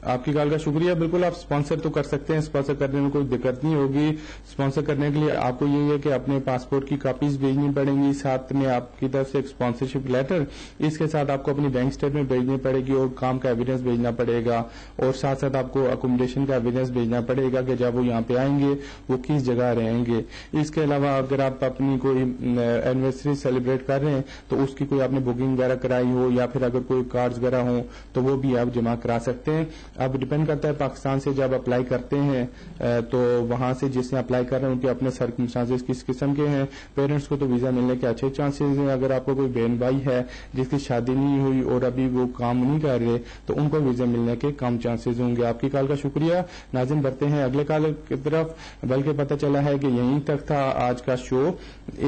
آپ کی کال کا شکریہ. بالکل آپ اسپانسر تو کر سکتے ہیں. اسپانسر کرنے میں کوئی دقت نہیں ہوگی. اسپانسر کرنے کے لیے آپ کو یہی ہے کہ اپنے پاسپورٹ کی کاپیز بھیجنی پڑیں گی. ساتھ میں آپ کی طرف سے ایک اسپانسرشپ لیٹر. اس کے ساتھ آپ کو اپنی بینک اسٹیٹمنٹ بھیجنی پڑے گی اور کام کا ایویڈینس بھیجنا پڑے گا. اور ساتھ ساتھ آپ کو اکوموڈیشن کا ایویڈینس بھیجنا پڑے گا کہ جب وہ یہاں پہ آئیں گے وہ کس جگہ رہیں گے. اس کے علاوہ اگر آپ اپنی کوئی اینیورسری سیلیبریٹ کر رہے ہیں تو اس کی کوئی آپ نے بکنگ وغیرہ کرائی ہو یا پھر اگر کوئی کارڈز وغیرہ ہوں تو وہ بھی آپ جمع کرا سکتے ہیں. اب ڈپینڈ کرتا ہے پاکستان سے جب اپلائی کرتے ہیں تو وہاں سے جس نے اپلائی کر رہے ہیں ان کے اپنے سرکمسٹانسز کس قسم کے ہیں. پیرنٹس کو تو ویزا ملنے کے اچھے چانسز ہیں. اگر آپ کو کوئی بہن بھائی ہے جس کی شادی نہیں ہوئی اور ابھی وہ کام نہیں کر رہے تو ان کو ویزا ملنے کے کم چانسز ہوں گے. آپ کی کال کا شکریہ. ناظرین بڑھتے ہیں اگلے کال کی طرف. بلکہ پتہ چلا ہے کہ یہیں تک تھا آج کا شو.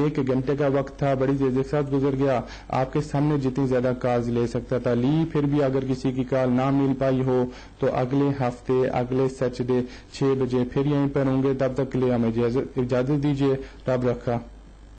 1 گھنٹے کا وقت تھا, بڑی تیزی کے ساتھ گزر گیا. آپ کے سامنے جتنی زیادہ کالز لے سکتا تھا لی. پھر بھی اگر کسی کی کال نہ مل پائی ہو تو اگلے ہفتے اگلے سیٹرڈے 6 بجے پھر یہیں پر ہوں گے. تب تک کے لیے ہمیں اجازت دیجیے. رب رکھا.